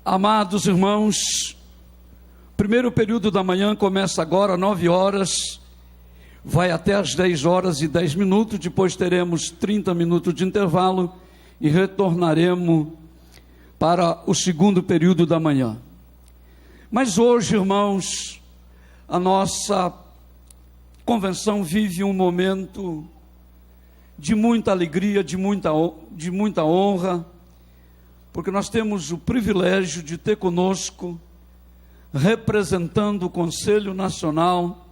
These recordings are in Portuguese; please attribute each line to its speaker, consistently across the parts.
Speaker 1: Amados irmãos, primeiro período da manhã começa agora, 9 horas, vai até às 10 horas e 10 minutos, depois teremos 30 minutos de intervalo e retornaremos para o segundo período da manhã. Mas hoje, irmãos, a nossa convenção vive um momento de muita alegria, de muita honra, porque nós temos o privilégio de ter conosco, representando o Conselho Nacional,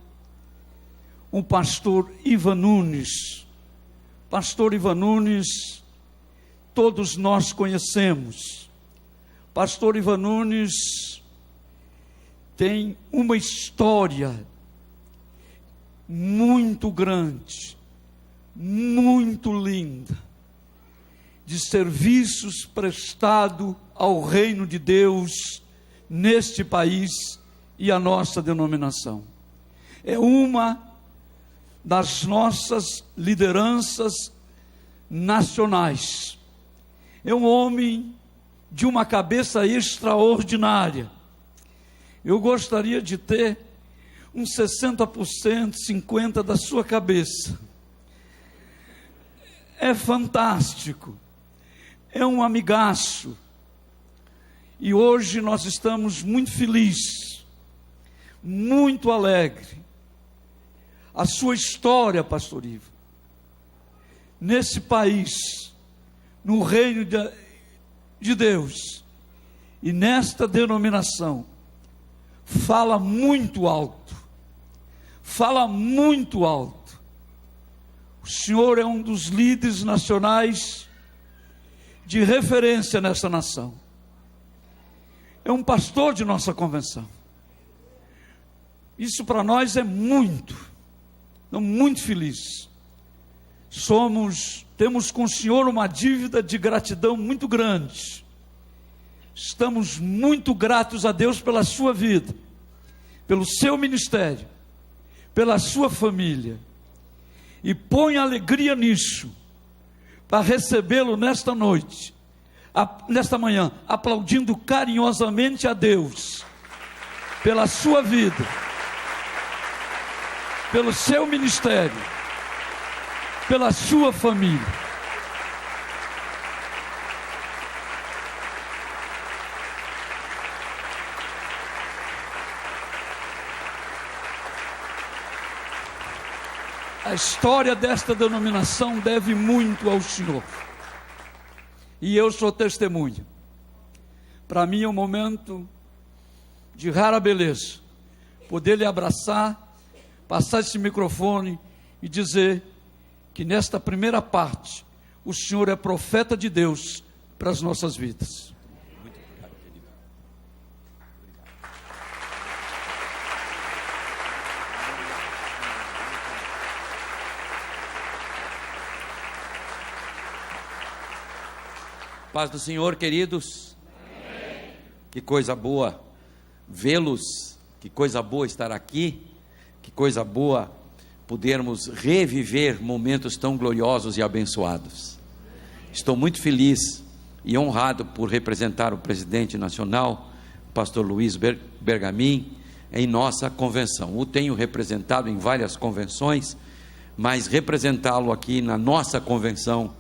Speaker 1: o pastor Ivan Nunes. Pastor Ivan Nunes, todos nós conhecemos. Pastor Ivan Nunes tem uma história muito grande, muito linda, de serviços prestados ao reino de Deus neste país e a nossa denominação. É uma das nossas lideranças nacionais. É um homem de uma cabeça extraordinária. Eu gostaria de ter uns 60%, 50% da sua cabeça. É fantástico. É um amigaço, e hoje nós estamos muito felizes, muito alegres. A sua história, pastor Ivo, nesse país, no reino de Deus, e nesta denominação, fala muito alto, fala muito alto. O senhor é um dos líderes nacionais de referência nessa nação. É um pastor de nossa convenção. Isso para nós é muito feliz. Temos com o senhor uma dívida de gratidão muito grande. Estamos muito gratos a Deus pela sua vida, pelo seu ministério, pela sua família, e põe alegria nisso, para recebê-lo nesta noite, nesta manhã, aplaudindo carinhosamente a Deus, pela sua vida, pelo seu ministério, pela sua família. A história desta denominação deve muito ao senhor, e eu sou testemunha. Para mim é um momento de rara beleza, poder lhe abraçar, passar esse microfone e dizer que nesta primeira parte, o senhor é profeta de Deus para as nossas vidas.
Speaker 2: Muito obrigado, querido. Paz do Senhor, queridos. Amém. Que coisa boa vê-los, que coisa boa estar aqui, que coisa boa podermos reviver momentos tão gloriosos e abençoados. Estou muito feliz e honrado por representar o presidente nacional, pastor Luiz Bergamin, em nossa convenção. O tenho representado em várias convenções, mas representá-lo aqui na nossa convenção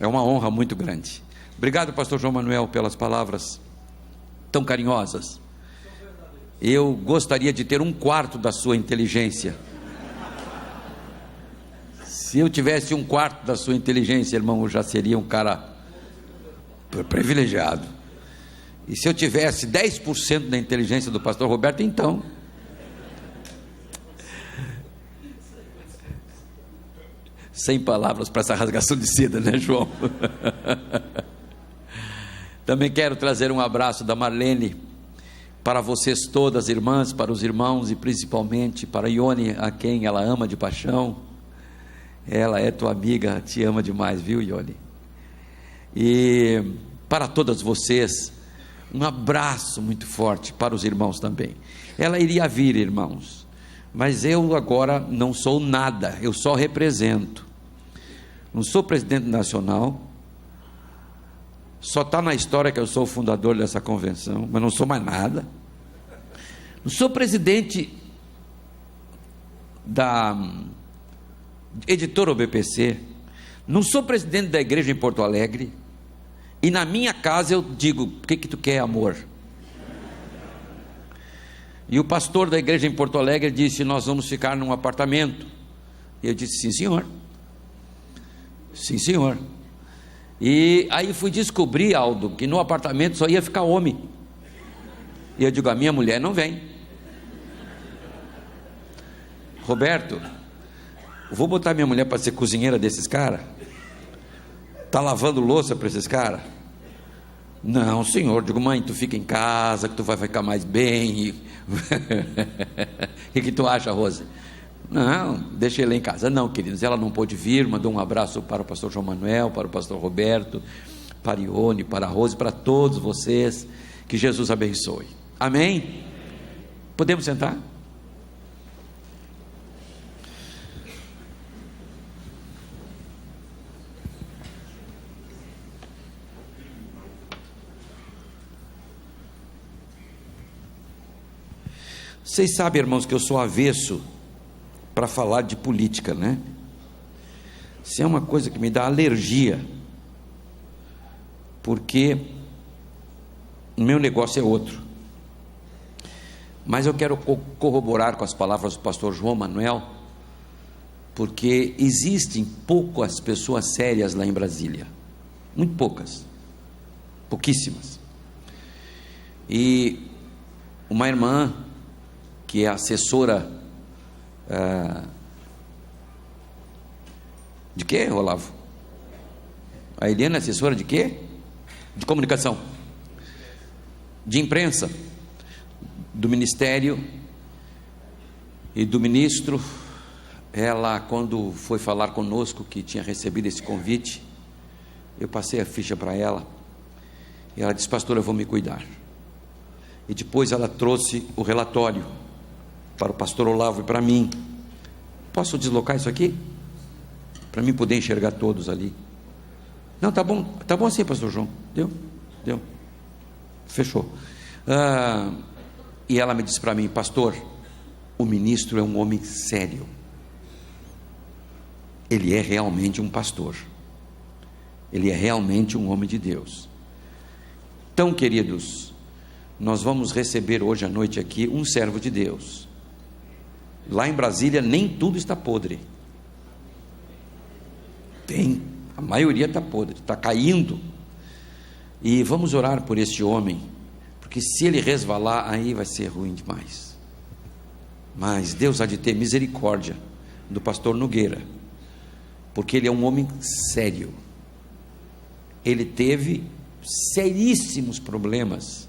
Speaker 2: é uma honra muito grande. Obrigado, pastor João Manuel, pelas palavras tão carinhosas. Eu gostaria de ter 1/4 da sua inteligência. Se eu tivesse 1/4 da sua inteligência, irmão, eu já seria um cara privilegiado. E se eu tivesse 10% da inteligência do pastor Roberto, então... Sem palavras para essa rasgação de seda, né, João? Também quero trazer um abraço da Marlene para vocês todas, irmãs, para os irmãos e principalmente para Ione, a quem ela ama de paixão. Ela é tua amiga, te ama demais, viu, Ione? E para todas vocês, um abraço muito forte para os irmãos também. Ela iria vir, irmãos, mas eu agora não sou nada, eu só represento. Não sou presidente nacional, Só está na história que eu sou o fundador dessa convenção, mas não sou mais nada. Não sou presidente da editora OBPC, não sou presidente da igreja em Porto Alegre, e na minha casa eu digo: o que tu quer, amor? E o pastor da igreja em Porto Alegre disse: nós vamos ficar num apartamento. E eu disse: sim, senhor. Sim, senhor. E aí fui descobrir, Aldo, que no apartamento só ia ficar homem. E eu digo: a minha mulher não vem. Roberto, vou botar minha mulher para ser cozinheira desses caras? Está lavando louça para esses caras? Não, senhor. Digo: mãe, tu fica em casa, que tu vai ficar mais bem. O que tu acha, Rose? Não, deixa ele em casa. Não, queridos, ela não pôde vir. Mandou um abraço para o pastor João Manuel, para o pastor Roberto, para Ione, para a Rose, para todos vocês. Que Jesus abençoe. Amém? Podemos sentar? Vocês sabem, irmãos, que eu sou avesso para falar de política, né? Isso é uma coisa que me dá alergia, porque o meu negócio é outro. Mas eu quero corroborar com as palavras do pastor João Manuel, porque existem poucas pessoas sérias lá em Brasília, muito poucas, pouquíssimas. E uma irmã que é assessora de quê, Olavo? A Eliana é assessora de quê? De comunicação, de imprensa, do ministério e do ministro. Ela, quando foi falar conosco que tinha recebido esse convite, eu passei a ficha para ela, e ela disse: pastor, eu vou me cuidar. E depois ela trouxe o relatório para o pastor Olavo e para mim. Posso deslocar isso aqui? Para mim poder enxergar todos ali. Não, tá bom assim, pastor João. Deu. Fechou. E ela me disse para mim: pastor, o ministro é um homem sério. Ele é realmente um pastor. Ele é realmente um homem de Deus. Então, queridos, nós vamos receber hoje à noite aqui um servo de Deus. Lá em Brasília nem tudo está podre. A maioria está podre, está caindo. E vamos orar por este homem, porque se ele resvalar, aí vai ser ruim demais. Mas Deus há de ter misericórdia do pastor Nogueira, porque ele é um homem sério. Ele teve seríssimos problemas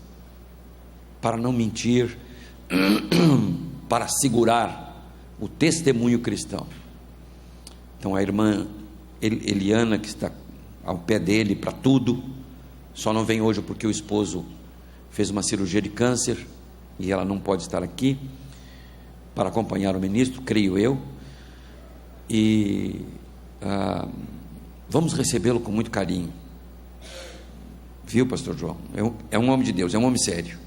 Speaker 2: para não mentir, para segurar o testemunho cristão. Então a irmã Eliana, que está ao pé dele para tudo, só não vem hoje porque o esposo fez uma cirurgia de câncer e ela não pode estar aqui para acompanhar o ministro, creio eu. E vamos recebê-lo com muito carinho, viu, pastor João? É um homem de Deus, é um homem sério.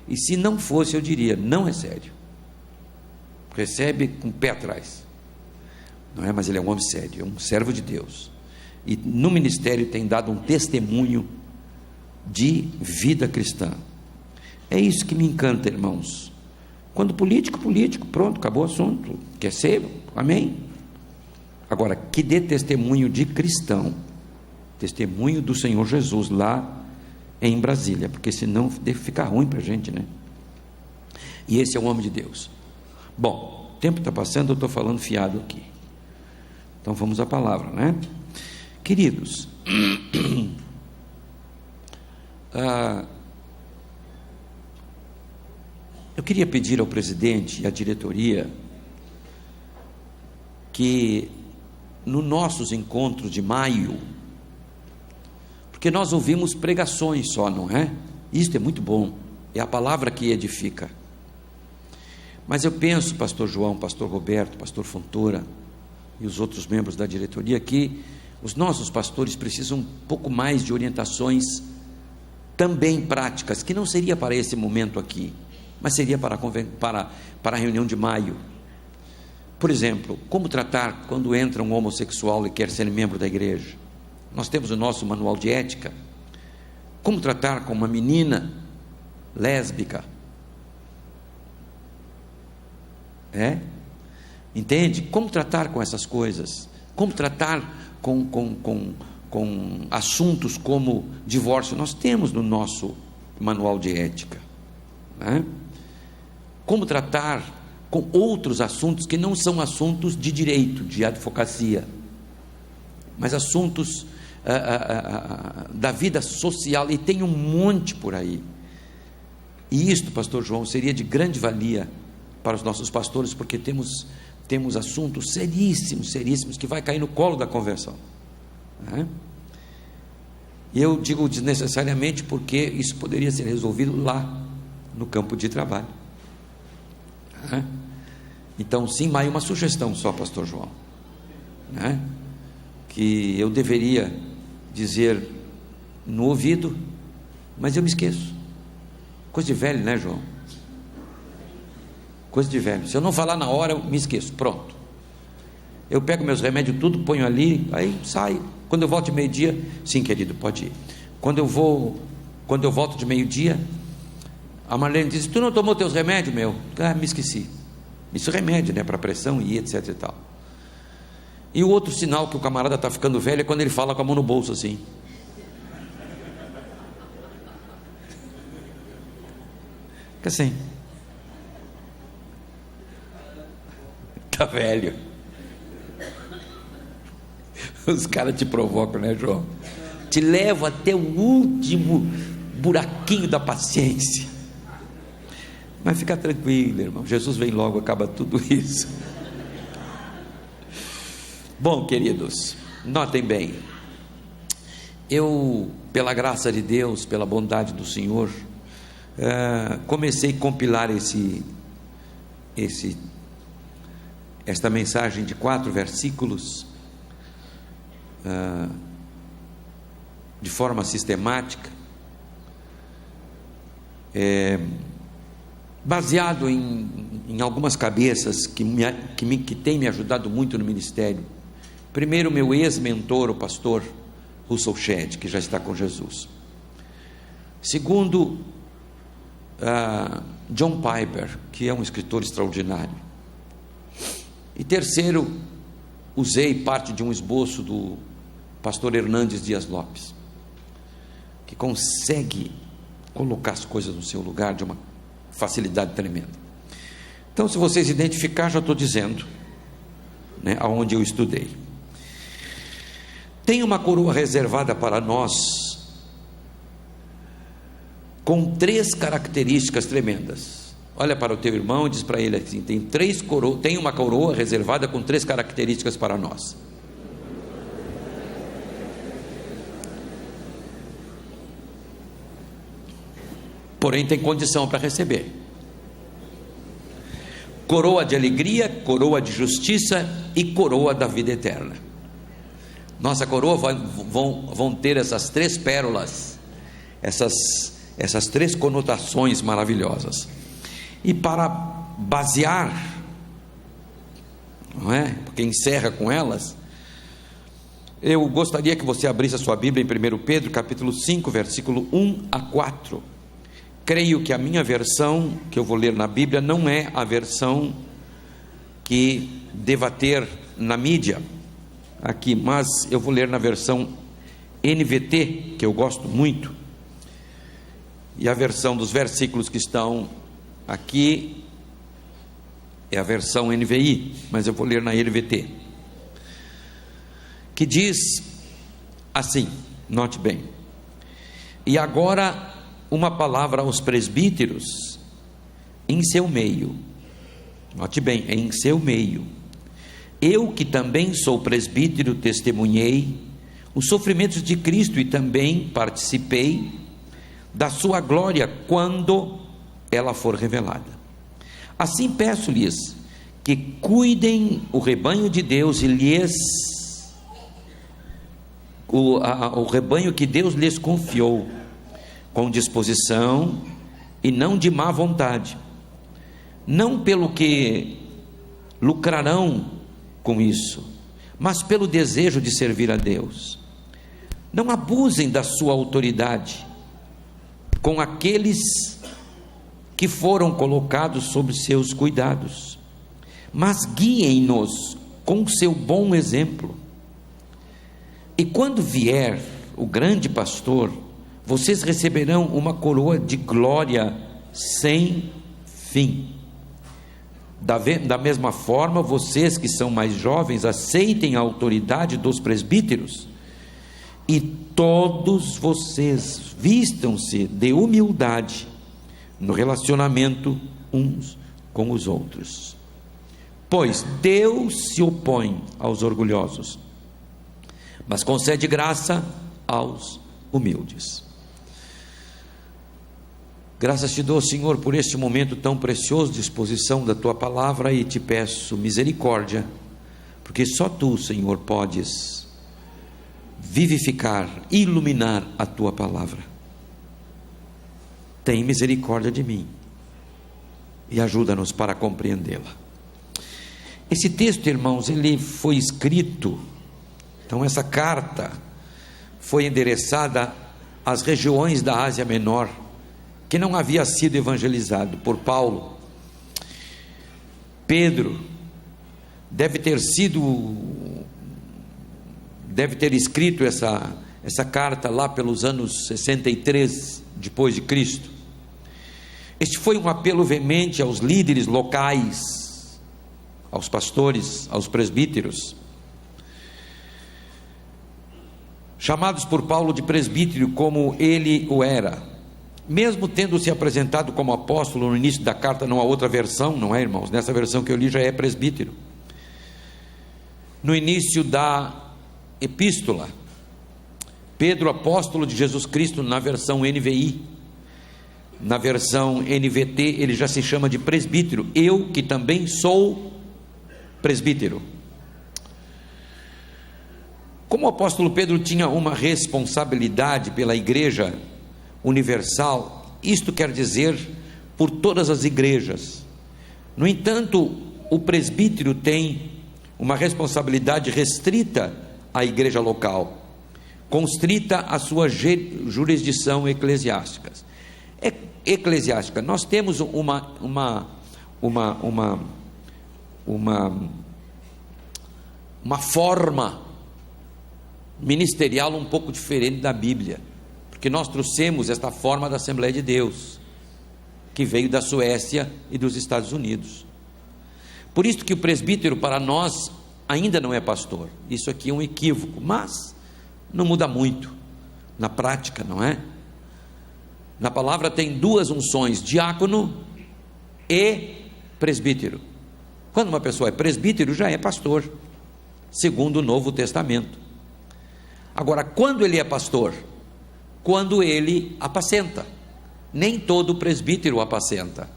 Speaker 2: E se não fosse, eu diria: não é sério. Recebe com o pé atrás, não é? Mas ele é um homem sério, é um servo de Deus, e no ministério tem dado um testemunho de vida cristã. É isso que me encanta, irmãos. Quando político, pronto, acabou o assunto. Quer ser? Amém. Agora, que dê testemunho de cristão, testemunho do Senhor Jesus lá em Brasília, porque senão deve ficar ruim para a gente, né? E esse é um homem de Deus. Bom, o tempo está passando, eu estou falando fiado aqui. Então vamos à palavra, né? Queridos, eu queria pedir ao presidente e à diretoria que nos nossos encontros de maio, porque nós ouvimos pregações só, não é? Isto é muito bom, é a palavra que edifica. Mas eu penso, pastor João, pastor Roberto, pastor Fontoura e os outros membros da diretoria, que Os nossos pastores precisam um pouco mais de orientações também práticas, que não seria para esse momento aqui, mas seria para a reunião de maio. Por exemplo, como tratar quando entra um homossexual e quer ser membro da igreja? Nós temos o nosso manual de ética. Como tratar com uma menina lésbica? Entende? Como tratar com essas coisas? Como tratar com assuntos como divórcio? Nós temos no nosso manual de ética, né? Como tratar com outros assuntos que não são assuntos de direito, de advocacia, mas assuntos da vida social, e tem um monte por aí. E isto, pastor João, seria de grande valia para os nossos pastores, porque temos assuntos seríssimos que vai cair no colo da conversão, né? E eu digo desnecessariamente porque isso poderia ser resolvido lá no campo de trabalho, né? Então, sim, mas uma sugestão só, pastor João, né? Que eu deveria dizer no ouvido, mas eu me esqueço. Coisa de velho, né, João? Coisa de velho. Se eu não falar na hora, eu me esqueço. Pronto. Eu pego meus remédios tudo, ponho ali, aí saio. Quando eu volto de meio-dia, sim, querido, pode ir. Quando eu volto de meio-dia, a Marlene diz: tu não tomou teus remédios, meu? Me esqueci. Isso é remédio, né, para pressão e etc e tal. E o outro sinal que o camarada está ficando velho é quando ele fala com a mão no bolso assim. Fica assim. Está velho. Os caras te provocam, né, João? Te levam até o último buraquinho da paciência. Mas fica tranquilo, irmão. Jesus vem logo, acaba tudo isso. Bom, queridos, notem bem. Eu, pela graça de Deus, pela bondade do Senhor, comecei a compilar esta mensagem de 4 versículos de forma sistemática, baseado em algumas cabeças que têm me ajudado muito no ministério. Primeiro, meu ex-mentor, o pastor Russell Shedd, que já está com Jesus. Segundo, John Piper, que é um escritor extraordinário. E terceiro, usei parte de um esboço do pastor Hernandes Dias Lopes, que consegue colocar as coisas no seu lugar de uma facilidade tremenda. Então, se vocês identificar, já estou dizendo, né, aonde eu estudei. Tem uma coroa reservada para nós com 3 características tremendas. Olha para o teu irmão e diz para ele assim: tem uma coroa reservada com 3 características para nós. Porém tem condição para receber: coroa de alegria, coroa de justiça e coroa da vida eterna. Nossa coroa vão ter essas 3 pérolas, essas 3 conotações maravilhosas. E para basear, não é? Porque encerra com elas, eu gostaria que você abrisse a sua Bíblia em 1 Pedro capítulo 5, versículo 1 a 4. Creio que a minha versão, que eu vou ler na Bíblia, não é a versão que deva ter na mídia aqui, mas eu vou ler na versão NVT, que eu gosto muito, e a versão dos versículos que estão aqui é a versão NVI, mas eu vou ler na NVT, que diz assim, note bem: e agora uma palavra aos presbíteros em seu meio. Note bem, é em seu meio. Eu, que também sou presbítero, testemunhei os sofrimentos de Cristo e também participei da sua glória quando ela for revelada. Assim peço-lhes que cuidem o rebanho de Deus e lhes o rebanho que Deus lhes confiou, com disposição e não de má vontade, não pelo que lucrarão com isso, mas pelo desejo de servir a Deus. Não abusem da sua autoridade com aqueles que foram colocados sob seus cuidados, mas guiem-nos com seu bom exemplo. E quando vier o grande pastor, vocês receberão uma coroa de glória sem fim. Da mesma forma, vocês que são mais jovens, aceitem a autoridade dos presbíteros, e todos vocês vistam-se de humildade no relacionamento uns com os outros, pois Deus se opõe aos orgulhosos, mas concede graça aos humildes. Graças te dou, Senhor, por este momento tão precioso de exposição da Tua palavra, e te peço misericórdia, porque só Tu, Senhor, podes vivificar, iluminar a Tua palavra. Tem misericórdia de mim e ajuda-nos para compreendê-la. Esse texto, irmãos, ele foi escrito, então essa carta foi endereçada às regiões da Ásia Menor, que não havia sido evangelizado por Paulo. Pedro deve ter escrito essa carta lá pelos anos 63 depois de Cristo. Este foi um apelo veemente aos líderes locais, aos pastores, aos presbíteros, chamados por Paulo de presbítero, como ele o era. Mesmo tendo se apresentado como apóstolo no início da carta, não há outra versão, não é, irmãos? Nessa versão que eu li já é presbítero. No início da epístola, Pedro, apóstolo de Jesus Cristo, na versão NVI, na versão NVT, ele já se chama de presbítero. Eu, que também sou presbítero. Como o apóstolo Pedro tinha uma responsabilidade pela igreja universal, isto quer dizer por todas as igrejas. No entanto, o presbítero tem uma responsabilidade restrita à igreja local, constrita à sua jurisdição eclesiástica. Nós temos uma forma ministerial um pouco diferente da Bíblia, porque nós trouxemos esta forma da Assembleia de Deus, que veio da Suécia e dos Estados Unidos. Por isso que o presbítero para nós ainda não é pastor. Isso aqui é um equívoco, mas não muda muito na prática, não é? Na palavra tem duas unções, diácono e presbítero. Quando uma pessoa é presbítero, já é pastor, segundo o Novo Testamento. Agora, quando ele é pastor? Quando ele apacenta. Nem todo presbítero apacenta,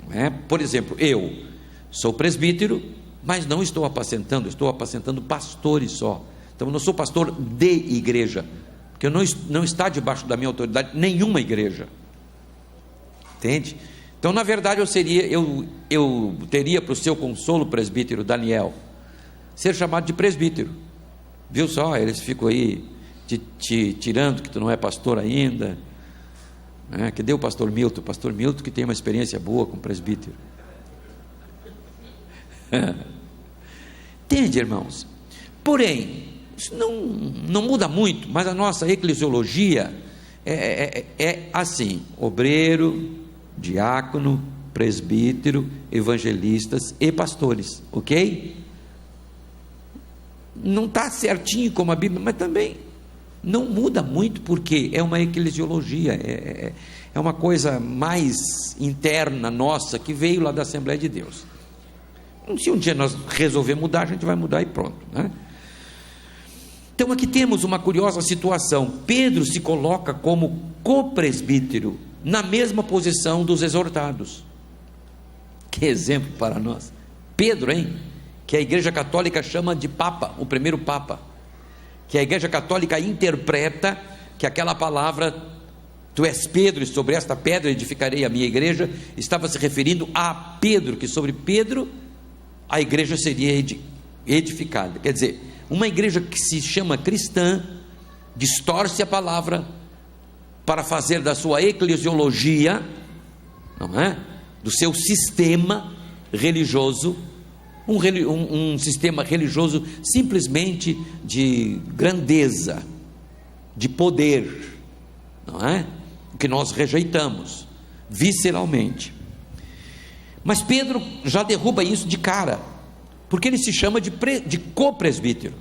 Speaker 2: não é? Por exemplo, eu sou presbítero, mas não estou apacentando, estou apacentando pastores só. Então eu não sou pastor de igreja, porque não está debaixo da minha autoridade nenhuma igreja, entende? Então, na verdade, eu teria para o seu consolo, presbítero Daniel, ser chamado de presbítero. Viu só, eles ficam aí te tirando que tu não é pastor ainda, né? Que deu o pastor Milton que tem uma experiência boa com presbítero. Entende, irmãos? Porém, isso não muda muito, mas a nossa eclesiologia é assim: obreiro, diácono, presbítero, evangelistas e pastores, ok? Não está certinho como a Bíblia, mas também não muda muito, porque é uma eclesiologia, é uma coisa mais interna nossa, que veio lá da Assembleia de Deus. Se um dia nós resolver mudar, a gente vai mudar e pronto, né? Então aqui temos uma curiosa situação. Pedro se coloca como co-presbítero, na mesma posição dos exortados. Que exemplo para nós. Pedro, hein? Que a Igreja Católica chama de Papa, o primeiro Papa. que a Igreja Católica interpreta que aquela palavra, tu és Pedro e sobre esta pedra edificarei a minha igreja, estava se referindo a Pedro, que sobre Pedro a igreja seria edificada. Quer dizer, uma igreja que se chama cristã distorce a palavra para fazer da sua eclesiologia, não é? Do seu sistema religioso, um sistema religioso simplesmente de grandeza, de poder, não é? O que nós rejeitamos visceralmente. Mas Pedro já derruba isso de cara, porque ele se chama de co-presbítero.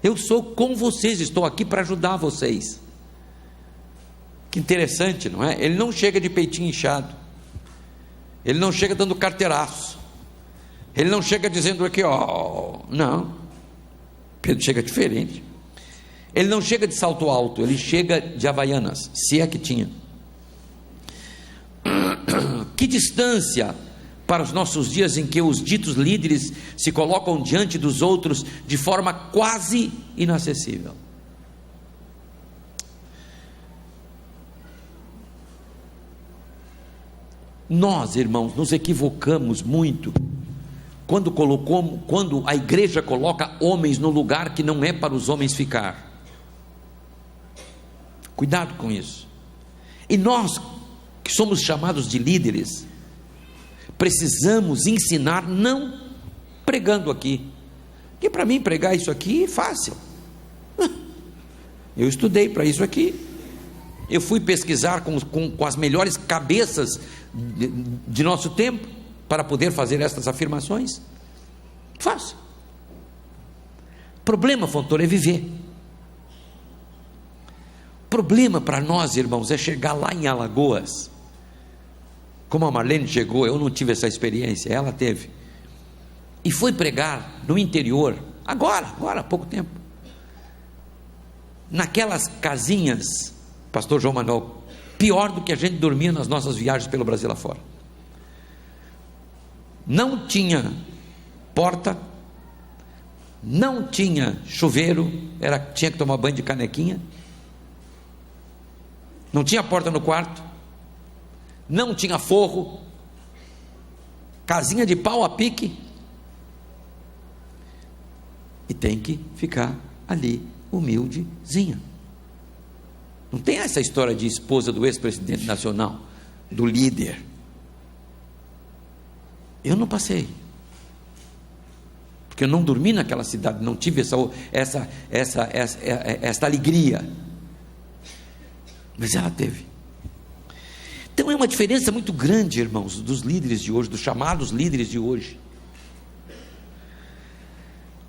Speaker 2: Eu sou com vocês, estou aqui para ajudar vocês. Que interessante, não é? Ele não chega de peitinho inchado, ele não chega dando carteiraço, ele não chega dizendo aqui, ó, não. Pedro chega diferente. Ele não chega de salto alto, ele chega de havaianas, se é que tinha. Que distância para os nossos dias em que os ditos líderes se colocam diante dos outros de forma quase inacessível. Nós, irmãos, nos equivocamos muito quando a igreja coloca homens no lugar que não é para os homens ficar. Cuidado com isso. E nós, que somos chamados de líderes, precisamos ensinar, não pregando aqui, porque para mim pregar isso aqui é fácil. Eu estudei para isso aqui, eu fui pesquisar com as melhores cabeças de nosso tempo, para poder fazer estas afirmações. Fácil. Problema, Fontoura, é viver. Problema para nós, irmãos, é chegar lá em Alagoas, como a Marlene chegou. Eu não tive essa experiência, ela teve, e foi pregar no interior, agora há pouco tempo, naquelas casinhas, pastor João Manuel, pior do que a gente dormia nas nossas viagens pelo Brasil afora. Não tinha porta, não tinha chuveiro, tinha que tomar banho de canequinha, não tinha porta no quarto, não tinha forro, casinha de pau a pique, e tem que ficar ali humildezinha. Não tem essa história de esposa do ex-presidente nacional, do líder. Eu não passei, porque eu não dormi naquela cidade, não tive essa alegria, mas ela teve. Então é uma diferença muito grande, irmãos, dos líderes de hoje, dos chamados líderes de hoje.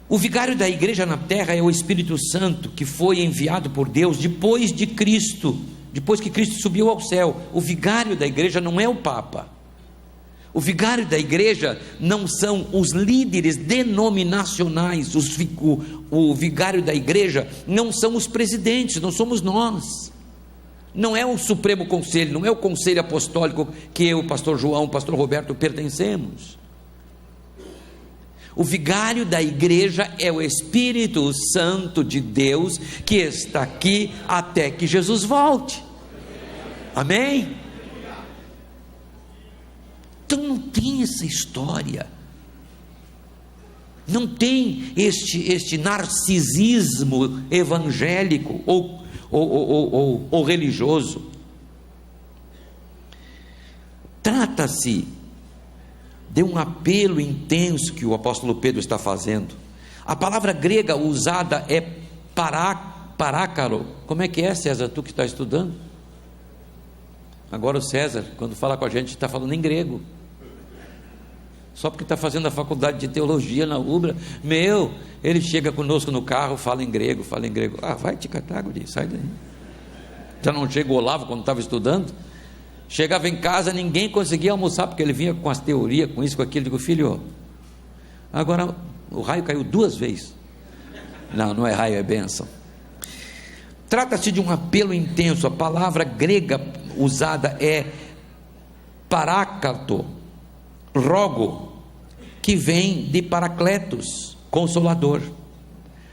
Speaker 2: O vigário da igreja na terra é o Espírito Santo, que foi enviado por Deus depois de Cristo, depois que Cristo subiu ao céu. O vigário da igreja não é o Papa. O vigário da igreja não são os líderes denominacionais, o vigário da igreja não são os presidentes, não somos nós, não é o Supremo Conselho, não é o Conselho Apostólico que eu, o pastor João, o pastor Roberto pertencemos. O vigário da igreja é o Espírito Santo de Deus, que está aqui até que Jesus volte. Amém? Então não tem essa história, não tem este narcisismo evangélico ou religioso. Trata-se de um apelo intenso que o apóstolo Pedro está fazendo. A palavra grega usada é parácaro. Como é que é, César, tu que está estudando? Agora o César, quando fala com a gente, está falando em grego, só porque está fazendo a faculdade de teologia na UBRA. Ele chega conosco no carro, fala em grego. Vai te catar, guri, sai daí. Já não chega o Olavo quando estava estudando? Chegava em casa, ninguém conseguia almoçar, porque ele vinha com as teorias, com isso, com aquilo. Digo, filho, agora o raio caiu 2 vezes. Não é raio, é bênção. Trata-se de um apelo intenso. A palavra grega usada é parácato, rogo, que vem de paracletos, consolador.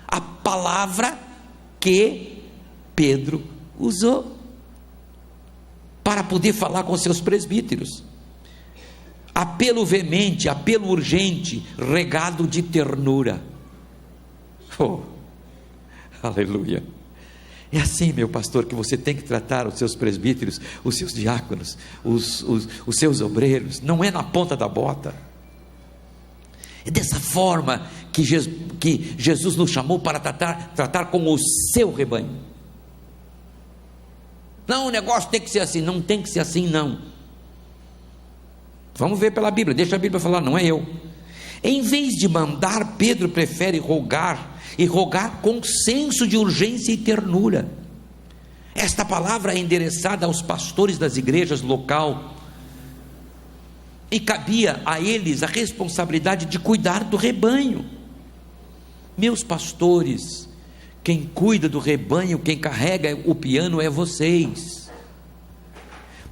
Speaker 2: A palavra que Pedro usou para poder falar com seus presbíteros. Apelo veemente, apelo urgente, regado de ternura. Oh, aleluia. É assim, meu pastor, que você tem que tratar os seus presbíteros, os seus diáconos, os seus obreiros. Não é na ponta da bota. É dessa forma que Jesus nos chamou para tratar com o seu rebanho. Não, o negócio tem que ser assim. Não tem que ser assim, não. Vamos ver pela Bíblia, deixa a Bíblia falar, não é eu. Em vez de mandar, Pedro prefere rogar, e rogar com senso de urgência e ternura. Esta palavra é endereçada aos pastores das igrejas local, e cabia a eles a responsabilidade de cuidar do rebanho. Meus pastores, quem cuida do rebanho, quem carrega o piano é vocês.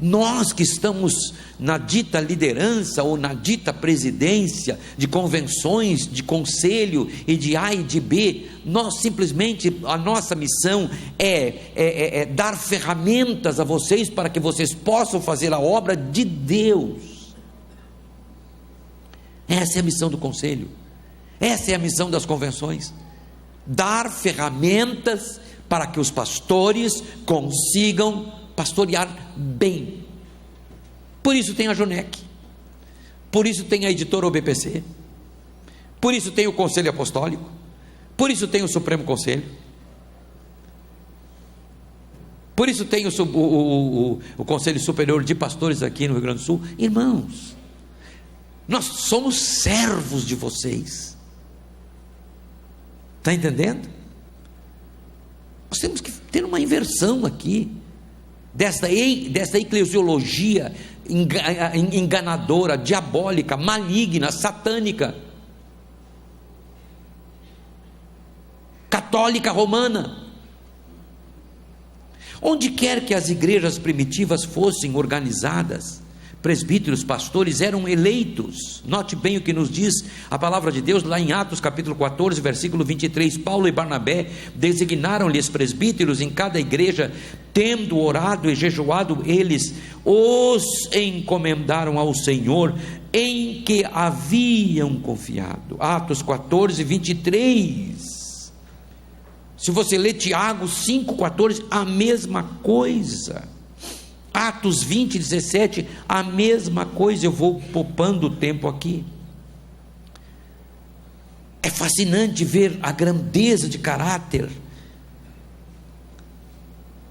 Speaker 2: Nós que estamos na dita liderança ou na dita presidência de convenções, de conselho e de A e de B, nós simplesmente, a nossa missão é dar ferramentas a vocês para que vocês possam fazer a obra de Deus. Essa é a missão do conselho, essa é a missão das convenções, dar ferramentas para que os pastores consigam pastorear bem. Por isso tem a Jonec, por isso tem a editora OBPC, por isso tem o Conselho Apostólico, por isso tem o Supremo Conselho, por isso tem o Conselho Superior de Pastores aqui no Rio Grande do Sul. Irmãos, nós somos servos de vocês. Está entendendo? Nós temos que ter uma inversão aqui dessa eclesiologia enganadora, diabólica, maligna, satânica, católica romana. Onde quer que as igrejas primitivas fossem organizadas, presbíteros, pastores eram eleitos. Note bem o que nos diz a palavra de Deus lá em Atos capítulo 14, versículo 23. Paulo e Barnabé designaram-lhes presbíteros em cada igreja, tendo orado e jejuado, eles os encomendaram ao Senhor em que haviam confiado. Atos 14, 23. Se você ler Tiago 5,14, a mesma coisa. Atos 20, 17, a mesma coisa. Eu vou poupando o tempo aqui. É fascinante ver a grandeza de caráter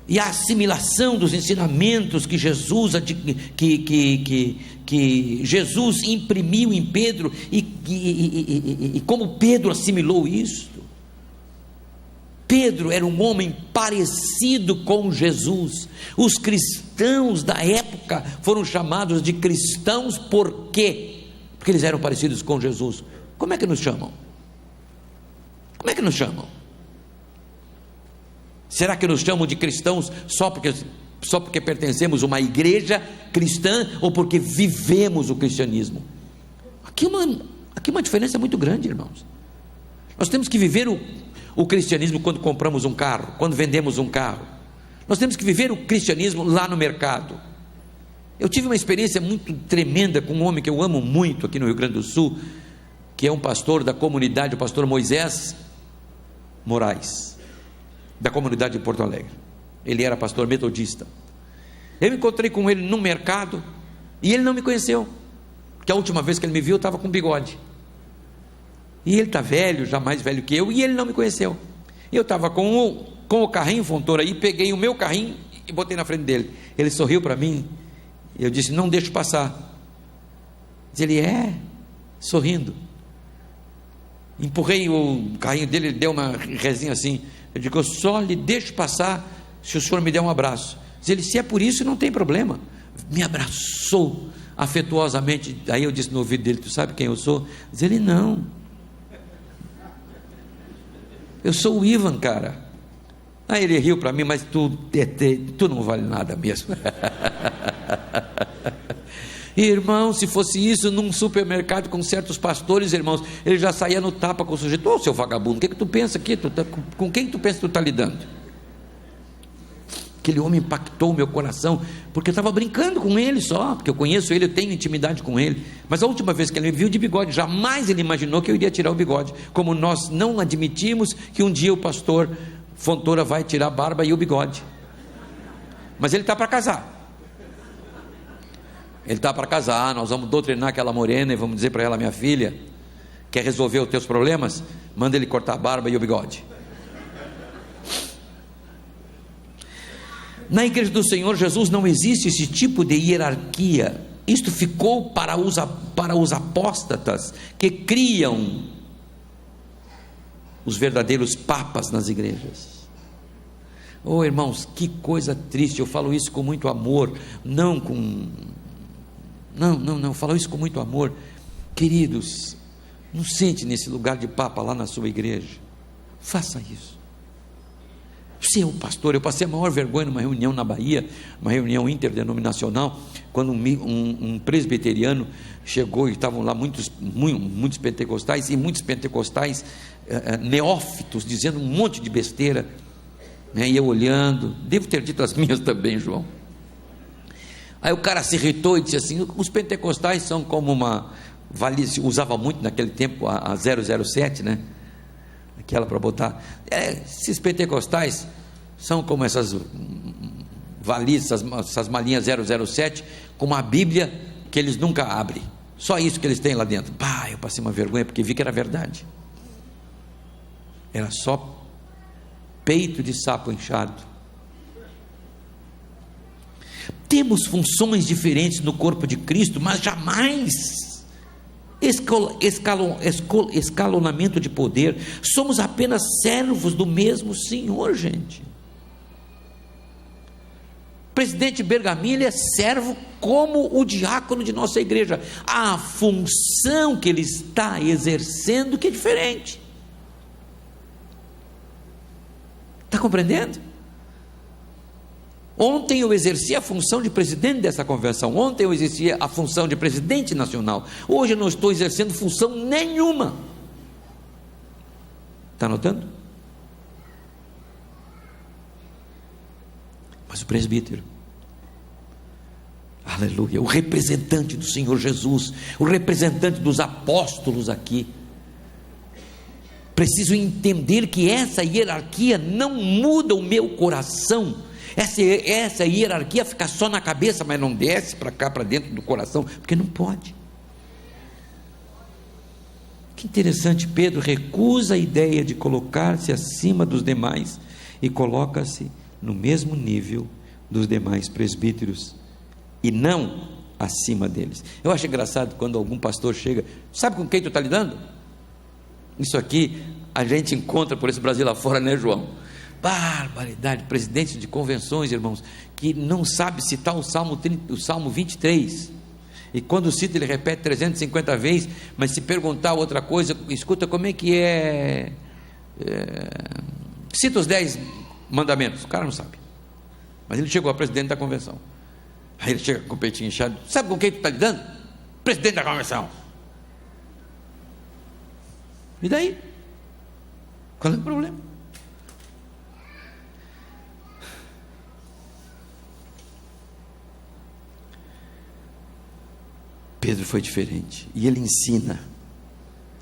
Speaker 2: e a assimilação dos ensinamentos que Jesus Jesus imprimiu em Pedro, e como Pedro assimilou isso. Pedro era um homem parecido com Jesus. Os cristãos da época foram chamados de cristãos por quê? Porque eles eram parecidos com Jesus. Como é que nos chamam? Como é que nos chamam? Será que nos chamam de cristãos só porque pertencemos a uma igreja cristã, ou porque vivemos o cristianismo? Aqui uma diferença muito grande, irmãos. Nós temos que viver o cristianismo quando compramos um carro, quando vendemos um carro. Nós temos que viver o cristianismo lá no mercado. Eu tive uma experiência muito tremenda com um homem que eu amo muito aqui no Rio Grande do Sul, que é um pastor da comunidade, o pastor Moisés Moraes, da comunidade de Porto Alegre. Ele era pastor metodista. Eu encontrei com ele no mercado e ele não me conheceu, porque a última vez que ele me viu eu estava com bigode. E ele está velho, já mais velho que eu, e ele não me conheceu. Eu estava com o carrinho Fontoura aí, peguei o meu carrinho e botei na frente dele. Ele sorriu para mim, e eu disse: não deixe passar. Ele sorrindo. Empurrei o carrinho dele, ele deu uma rezinha assim. Eu digo: eu só lhe deixo passar se o senhor me der um abraço. Ele: se é por isso, não tem problema. Me abraçou afetuosamente. Aí eu disse no ouvido dele: tu sabe quem eu sou? Ele: não. Eu sou o Ivan, cara. Aí ele riu para mim: mas tu não vale nada mesmo. Irmão, se fosse isso num supermercado com certos pastores, irmãos, ele já saía no tapa com o sujeito. Ô, seu vagabundo, o que tu pensa aqui? Com quem tu pensa que tu está lidando? Aquele homem impactou o meu coração, porque eu estava brincando com ele só, porque eu conheço ele, eu tenho intimidade com ele, mas a última vez que ele me viu de bigode, jamais ele imaginou que eu iria tirar o bigode, como nós não admitimos que um dia o pastor Fontoura vai tirar a barba e o bigode, mas ele está para casar. Ele está para casar, nós vamos doutrinar aquela morena e vamos dizer para ela: minha filha, quer resolver os teus problemas? Manda ele cortar a barba e o bigode. Na igreja do Senhor Jesus não existe esse tipo de hierarquia. Isto ficou para os apóstatas que criam os verdadeiros papas nas igrejas. Oh, irmãos, que coisa triste. Eu falo isso com muito amor, não, falo isso com muito amor. Queridos, não sente nesse lugar de papa lá na sua igreja, faça isso. Você é o pastor. Eu passei a maior vergonha numa reunião na Bahia, uma reunião interdenominacional, quando um presbiteriano chegou, e estavam lá muitos pentecostais, e muitos pentecostais neófitos, dizendo um monte de besteira, né? E eu olhando, devo ter dito as minhas também, João. Aí o cara se irritou e disse assim: os pentecostais são como uma valise, usava muito naquele tempo a 007, né? Aquela para botar, esses pentecostais são como essas valizes, essas malinhas 007, com uma Bíblia que eles nunca abrem, só isso que eles têm lá dentro. Pá, eu passei uma vergonha, porque vi que era verdade, era só peito de sapo inchado. Temos funções diferentes no corpo de Cristo, mas jamais escalonamento de poder. Somos apenas servos do mesmo Senhor, gente. Presidente Bergamilha é servo como o diácono de nossa igreja. A função que ele está exercendo que é diferente. Está compreendendo? Ontem eu exerci a função de presidente dessa convenção, ontem eu exerci a função de presidente nacional, hoje eu não estou exercendo função nenhuma. Está notando? Mas o presbítero, aleluia, o representante do Senhor Jesus, o representante dos apóstolos aqui, preciso entender que essa hierarquia não muda o meu coração. Essa hierarquia fica só na cabeça, mas não desce para cá, para dentro do coração, porque não pode. Que interessante, Pedro recusa a ideia de colocar-se acima dos demais e coloca-se no mesmo nível dos demais presbíteros e não acima deles. Eu acho engraçado quando algum pastor chega: sabe com quem tu está lidando? Isso aqui a gente encontra por esse Brasil lá fora, né, João? Barbaridade, presidente de convenções, irmãos, que não sabe citar o Salmo 23, e quando cita ele repete 350 vezes, mas se perguntar outra coisa, escuta, como é que cita os 10 mandamentos, o cara não sabe, mas ele chegou a presidente da convenção, aí ele chega com o peitinho inchado: sabe com quem tu está lidando? Presidente da convenção. E daí? Qual é o problema? Pedro foi diferente, e ele ensina.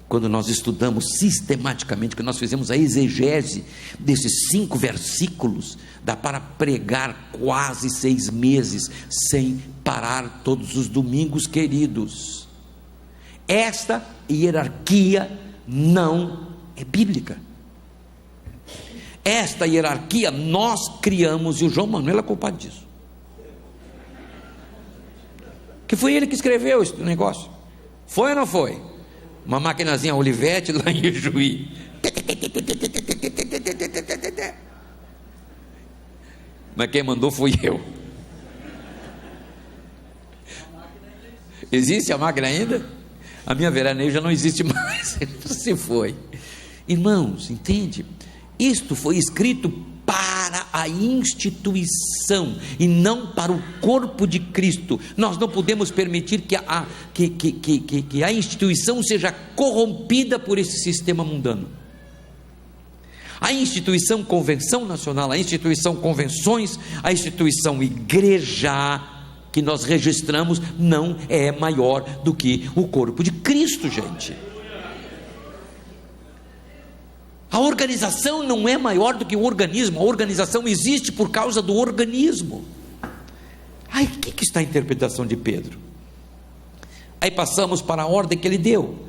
Speaker 2: Quando nós estudamos sistematicamente, que nós fizemos a exegese desses 5 versículos, dá para pregar quase 6 meses, sem parar, todos os domingos, queridos. Esta hierarquia não é bíblica. Esta hierarquia nós criamos, e o João Manuel é culpado disso, que foi ele que escreveu esse negócio. Foi ou não foi? Uma maquinazinha Olivetti lá em Juí. Mas quem mandou fui eu. Existe a máquina ainda? A minha veraneio já não existe mais. Se foi. Irmãos, entende? Isto foi escrito para a instituição e não para o corpo de Cristo. Nós não podemos permitir que a instituição seja corrompida por esse sistema mundano. A instituição Convenção Nacional, a instituição Convenções, a instituição Igreja que nós registramos não é maior do que o corpo de Cristo, gente. A organização não é maior do que o organismo, a organização existe por causa do organismo. Aí, o que está a interpretação de Pedro? Aí passamos para a ordem que ele deu.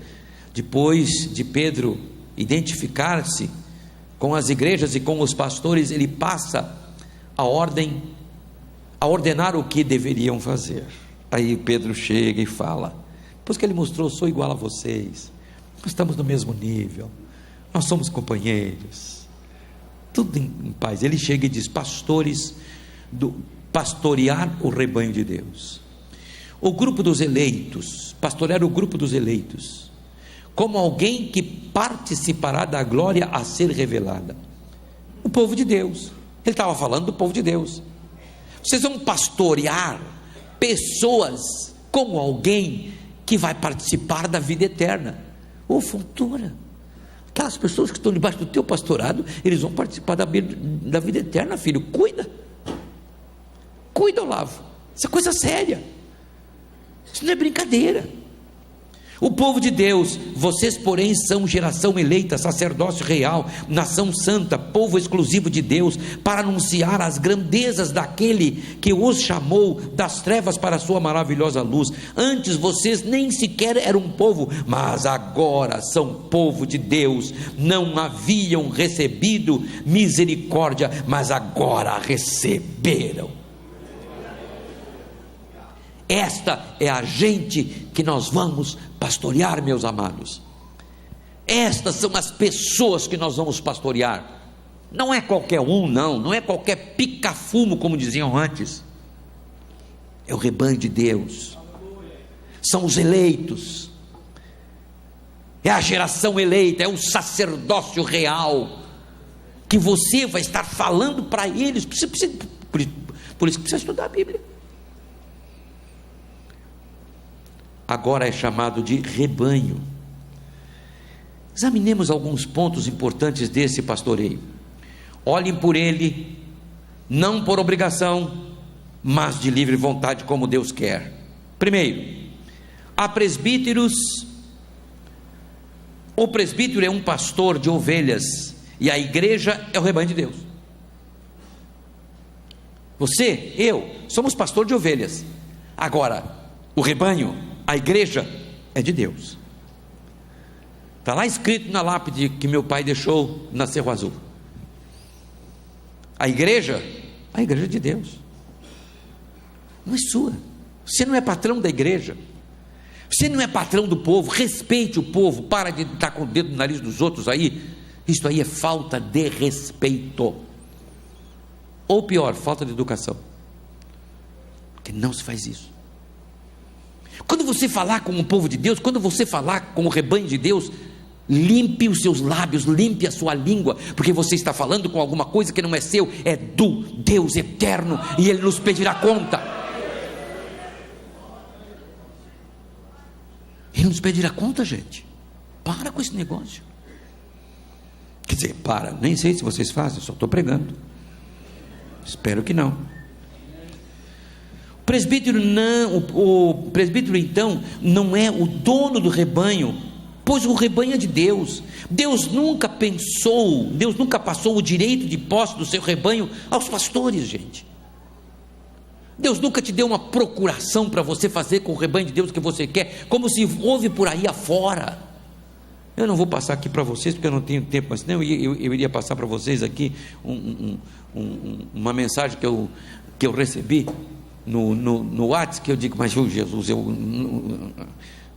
Speaker 2: Depois de Pedro identificar-se com as igrejas e com os pastores, ele passa a ordem, a ordenar o que deveriam fazer. Aí Pedro chega e fala: pois que ele mostrou, sou igual a vocês, nós estamos no mesmo nível, nós somos companheiros, tudo em paz. Ele chega e diz: pastores, pastorear o rebanho de Deus, o grupo dos eleitos, pastorear o grupo dos eleitos, como alguém que participará da glória a ser revelada. O povo de Deus, ele estava falando do povo de Deus. Vocês vão pastorear pessoas como alguém que vai participar da vida eterna, ou futura. Aquelas pessoas que estão debaixo do teu pastorado, eles vão participar da vida eterna, filho. Cuida, Olavo, isso é coisa séria, isso não é brincadeira. O povo de Deus, vocês porém são geração eleita, sacerdócio real, nação santa, povo exclusivo de Deus, para anunciar as grandezas daquele que os chamou das trevas para a sua maravilhosa luz. Antes vocês nem sequer eram um povo, mas agora são povo de Deus. Não haviam recebido misericórdia, mas agora receberam. Esta é a gente que nós vamos pastorear, meus amados. Estas são as pessoas que nós vamos pastorear. Não é qualquer um, não é qualquer pica-fumo, como diziam antes. É o rebanho de Deus, são os eleitos, é a geração eleita, é o sacerdócio real, que você vai estar falando para eles. Por isso que precisa estudar a Bíblia. Agora é chamado de rebanho. Examinemos alguns pontos importantes desse pastoreio. Olhem por ele, não por obrigação, mas de livre vontade, como Deus quer. Primeiro, há presbíteros. O presbítero é um pastor de ovelhas, e a igreja é o rebanho de Deus. Você, eu, somos pastor de ovelhas. Agora, o rebanho, a igreja, é de Deus. Está lá escrito na lápide que meu pai deixou na Cerro Azul. A igreja é de Deus, não é sua. Você não é patrão da igreja, você não é patrão do povo. Respeite o povo, para de estar com o dedo no nariz dos outros aí. Isso aí é falta de respeito, ou pior, falta de educação, porque não se faz isso. Quando você falar com o povo de Deus, quando você falar com o rebanho de Deus, limpe os seus lábios, limpe a sua língua, porque você está falando com alguma coisa que não é seu, é do Deus eterno, e Ele nos pedirá conta. Ele nos pedirá conta, gente. Para com esse negócio. Quer dizer, nem sei se vocês fazem, só estou pregando. Espero que não. Presbítero não, o presbítero então não é o dono do rebanho, pois o rebanho é de Deus. Deus nunca passou o direito de posse do seu rebanho aos pastores, gente. Deus nunca te deu uma procuração para você fazer com o rebanho de Deus o que você quer, como se houve por aí afora. Eu não vou passar aqui para vocês, porque eu não tenho tempo, mas senão eu iria passar para vocês aqui uma mensagem que eu recebi no WhatsApp, que eu digo: mas Jesus, eu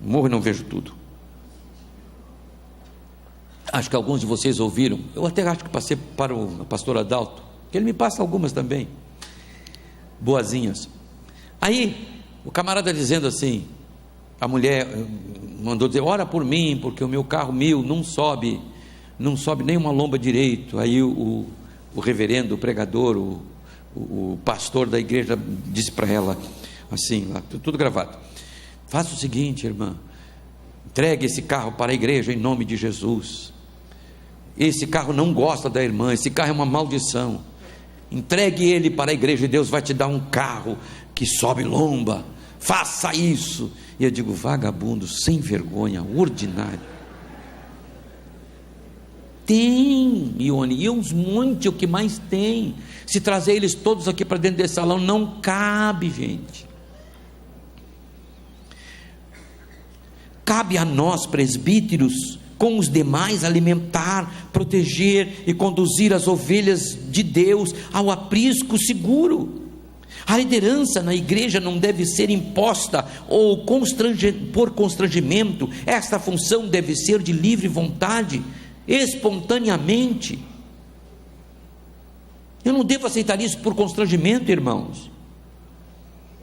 Speaker 2: morro e não vejo tudo. Acho que alguns de vocês ouviram. Eu até acho que passei para o pastor Adalto, que ele me passa algumas também, boazinhas. Aí o camarada dizendo assim, a mulher mandou dizer: ora por mim, porque o meu carro não sobe nem uma lomba direito. Aí o o reverendo, o pregador, o pastor da igreja disse para ela, assim, lá, tudo gravado: faça o seguinte, irmã, entregue esse carro para a igreja em nome de Jesus. Esse carro não gosta da irmã, esse carro é uma maldição. Entregue ele para a igreja e Deus vai te dar um carro que sobe lomba. Faça isso. E eu digo: vagabundo, sem vergonha, ordinário. Tem, Ione, e uns monte, o que mais tem. Se trazer eles todos aqui para dentro desse salão, não cabe, gente. Cabe a nós, presbíteros, com os demais, alimentar, proteger e conduzir as ovelhas de Deus ao aprisco seguro. A liderança na igreja não deve ser imposta ou por constrangimento. Esta função deve ser de livre vontade, espontaneamente. Eu não devo aceitar isso por constrangimento, irmãos.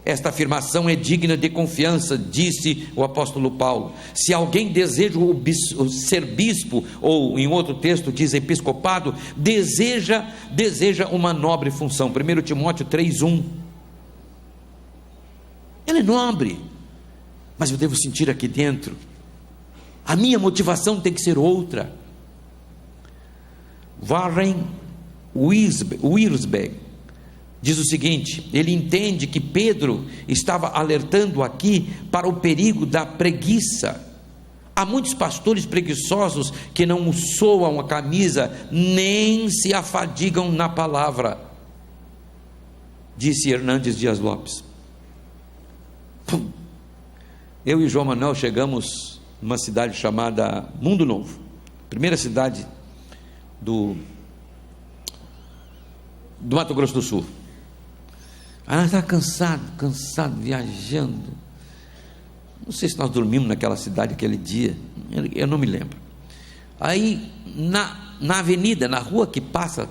Speaker 2: Esta afirmação é digna de confiança, disse o apóstolo Paulo. Se alguém deseja ser bispo, ou em outro texto diz episcopado, deseja uma nobre função. 1 Timóteo 3:1. Ele é nobre, mas eu devo sentir aqui dentro, a minha motivação tem que ser outra. Warren Wiersbe diz o seguinte: ele entende que Pedro estava alertando aqui para o perigo da preguiça. Há muitos pastores preguiçosos que não soam a camisa, nem se afadigam na palavra, disse Hernandes Dias Lopes. Eu e João Manuel chegamos numa cidade chamada Mundo Novo, primeira cidade do Mato Grosso do Sul. Nós estávamos cansado, viajando. Não sei se nós dormimos naquela cidade aquele dia, eu não me lembro. Aí, na avenida, na rua que passa,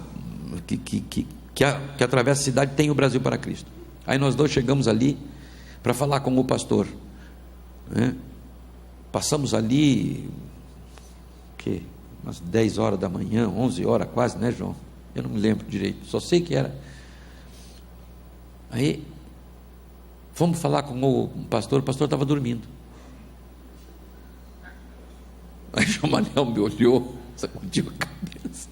Speaker 2: que atravessa a cidade, tem o Brasil para Cristo. Aí nós dois chegamos ali para falar com o pastor, né? Passamos ali, umas 10 horas da manhã, 11 horas quase, né, João? Eu não me lembro direito, só sei que era. Aí fomos falar com o pastor estava dormindo. Aí João Manuel me olhou, sacudiu a cabeça.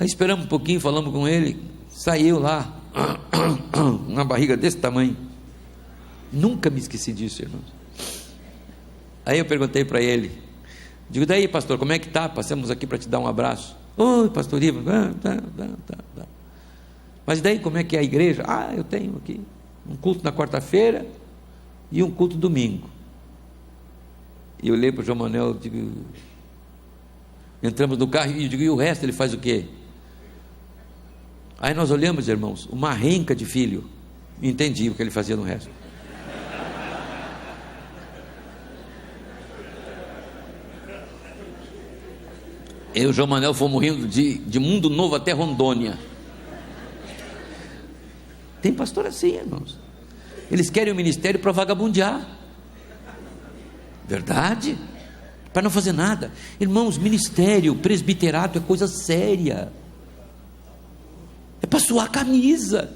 Speaker 2: Aí esperamos um pouquinho, falamos com ele, saiu lá, uma barriga desse tamanho. Nunca me esqueci disso, irmãos. Aí eu perguntei para ele, digo: daí, pastor, como é que está? Passamos aqui para te dar um abraço. Oi, pastor Ivan. Tá. Mas daí, como é que é a igreja? Eu tenho aqui um culto na quarta-feira e um culto domingo. E eu olhei para o João Manuel, digo, entramos no carro e digo: e o resto ele faz o quê? Aí nós olhamos, irmãos, uma renca de filho, e entendi o que ele fazia no resto. Eu e o João Manuel fomos rindo de Mundo Novo até Rondônia. Tem pastor assim, irmãos. Eles querem o ministério para vagabundear. Verdade? Para não fazer nada. Irmãos, ministério, presbiterato é coisa séria. É para suar a camisa.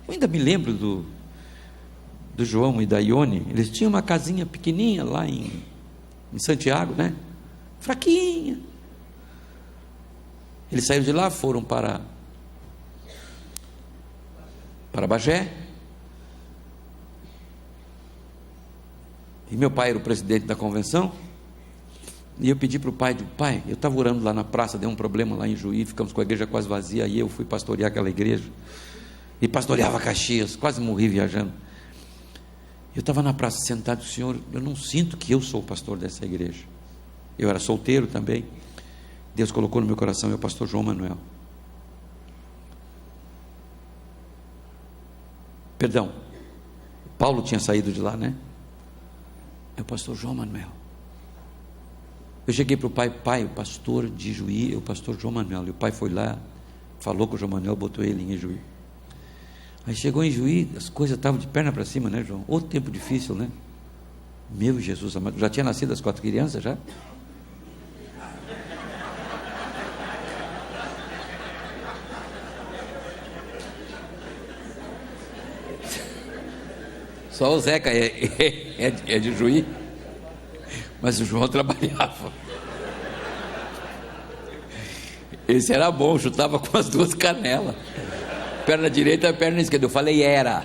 Speaker 2: Eu ainda me lembro do João e da Ione. Eles tinham uma casinha pequenininha lá em Santiago, né? Fraquinha. Eles saíram de lá, foram para Bagé. E meu pai era o presidente da convenção. E eu pedi para o pai, eu estava orando lá na praça, deu um problema lá em Juí, ficamos com a igreja quase vazia, e eu fui pastorear aquela igreja, e pastoreava Caxias, quase morri viajando. Eu estava na praça sentado, Senhor, eu não sinto que eu sou o pastor dessa igreja. Eu era solteiro também. Deus colocou no meu coração, é o pastor João Manuel. Perdão, Paulo tinha saído de lá, né? É o pastor João Manuel. Eu cheguei para o pai, o pastor de Juí, é o pastor João Manuel. E o pai foi lá, falou com o João Manuel, botou ele em Juí. Aí chegou em Juí, as coisas estavam de perna para cima, né, João? Outro tempo difícil, né? Meu Jesus amado, já tinha nascido as 4 crianças já? Só o Zeca é de Juí, mas o João trabalhava. Esse era bom, chutava com as duas canelas, perna direita e perna esquerda. Eu falei era.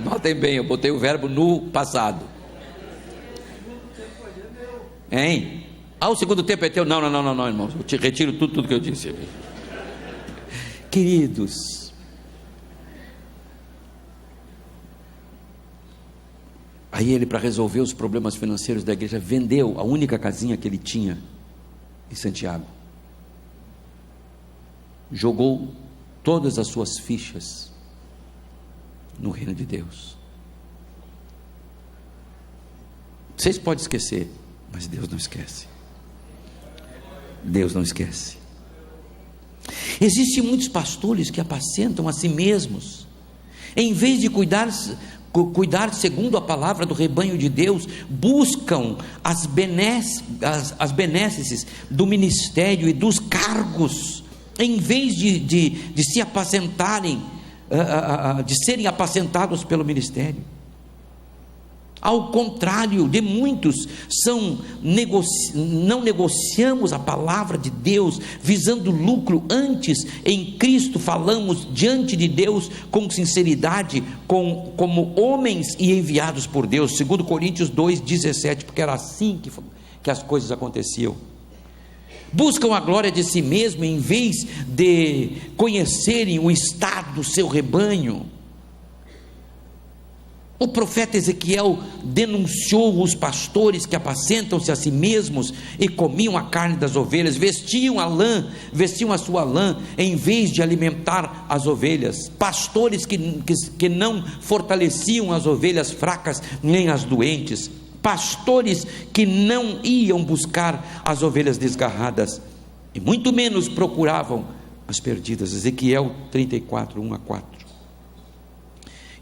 Speaker 2: Notem bem, eu botei o verbo no passado. Hein? O segundo tempo é teu? Não, irmãos, eu te retiro tudo que eu disse. Queridos, aí ele, para resolver os problemas financeiros da igreja, vendeu a única casinha que ele tinha em Santiago, jogou todas as suas fichas no reino de Deus. Vocês podem esquecer, mas Deus não esquece. Deus não esquece. Existem muitos pastores que apacentam a si mesmos, em vez de cuidar segundo a palavra do rebanho de Deus, buscam as benesses do ministério e dos cargos, em vez de se apacentarem, de serem apacentados pelo ministério. Ao contrário de muitos, não negociamos a palavra de Deus visando lucro. Antes, em Cristo, falamos diante de Deus com sinceridade, como homens e enviados por Deus. 2 Coríntios 2,17, porque era assim que as coisas aconteciam. Buscam a glória de si mesmo em vez de conhecerem o estado do seu rebanho. O profeta Ezequiel denunciou os pastores que apacentam-se a si mesmos e comiam a carne das ovelhas, vestiam a sua lã, em vez de alimentar as ovelhas. Pastores que não fortaleciam as ovelhas fracas nem as doentes. Pastores que não iam buscar as ovelhas desgarradas, e muito menos procuravam as perdidas. Ezequiel 34, 1-4.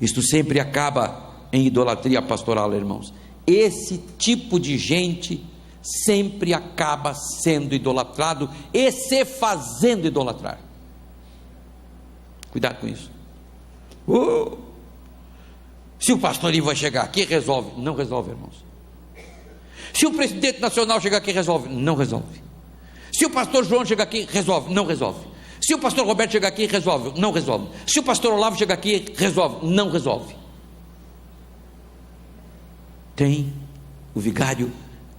Speaker 2: Isto sempre acaba em idolatria pastoral, irmãos. Esse tipo de gente sempre acaba sendo idolatrado e se fazendo idolatrar. Cuidado com isso. Se o pastorinho vai chegar aqui, resolve. Não resolve, irmãos. Se o presidente nacional chegar aqui, resolve. Não resolve. Se o pastor João chegar aqui, resolve. Não resolve. Se o pastor Roberto chegar aqui, resolve. Não resolve. Se o pastor Olavo chegar aqui, resolve. Não resolve. Tem o vigário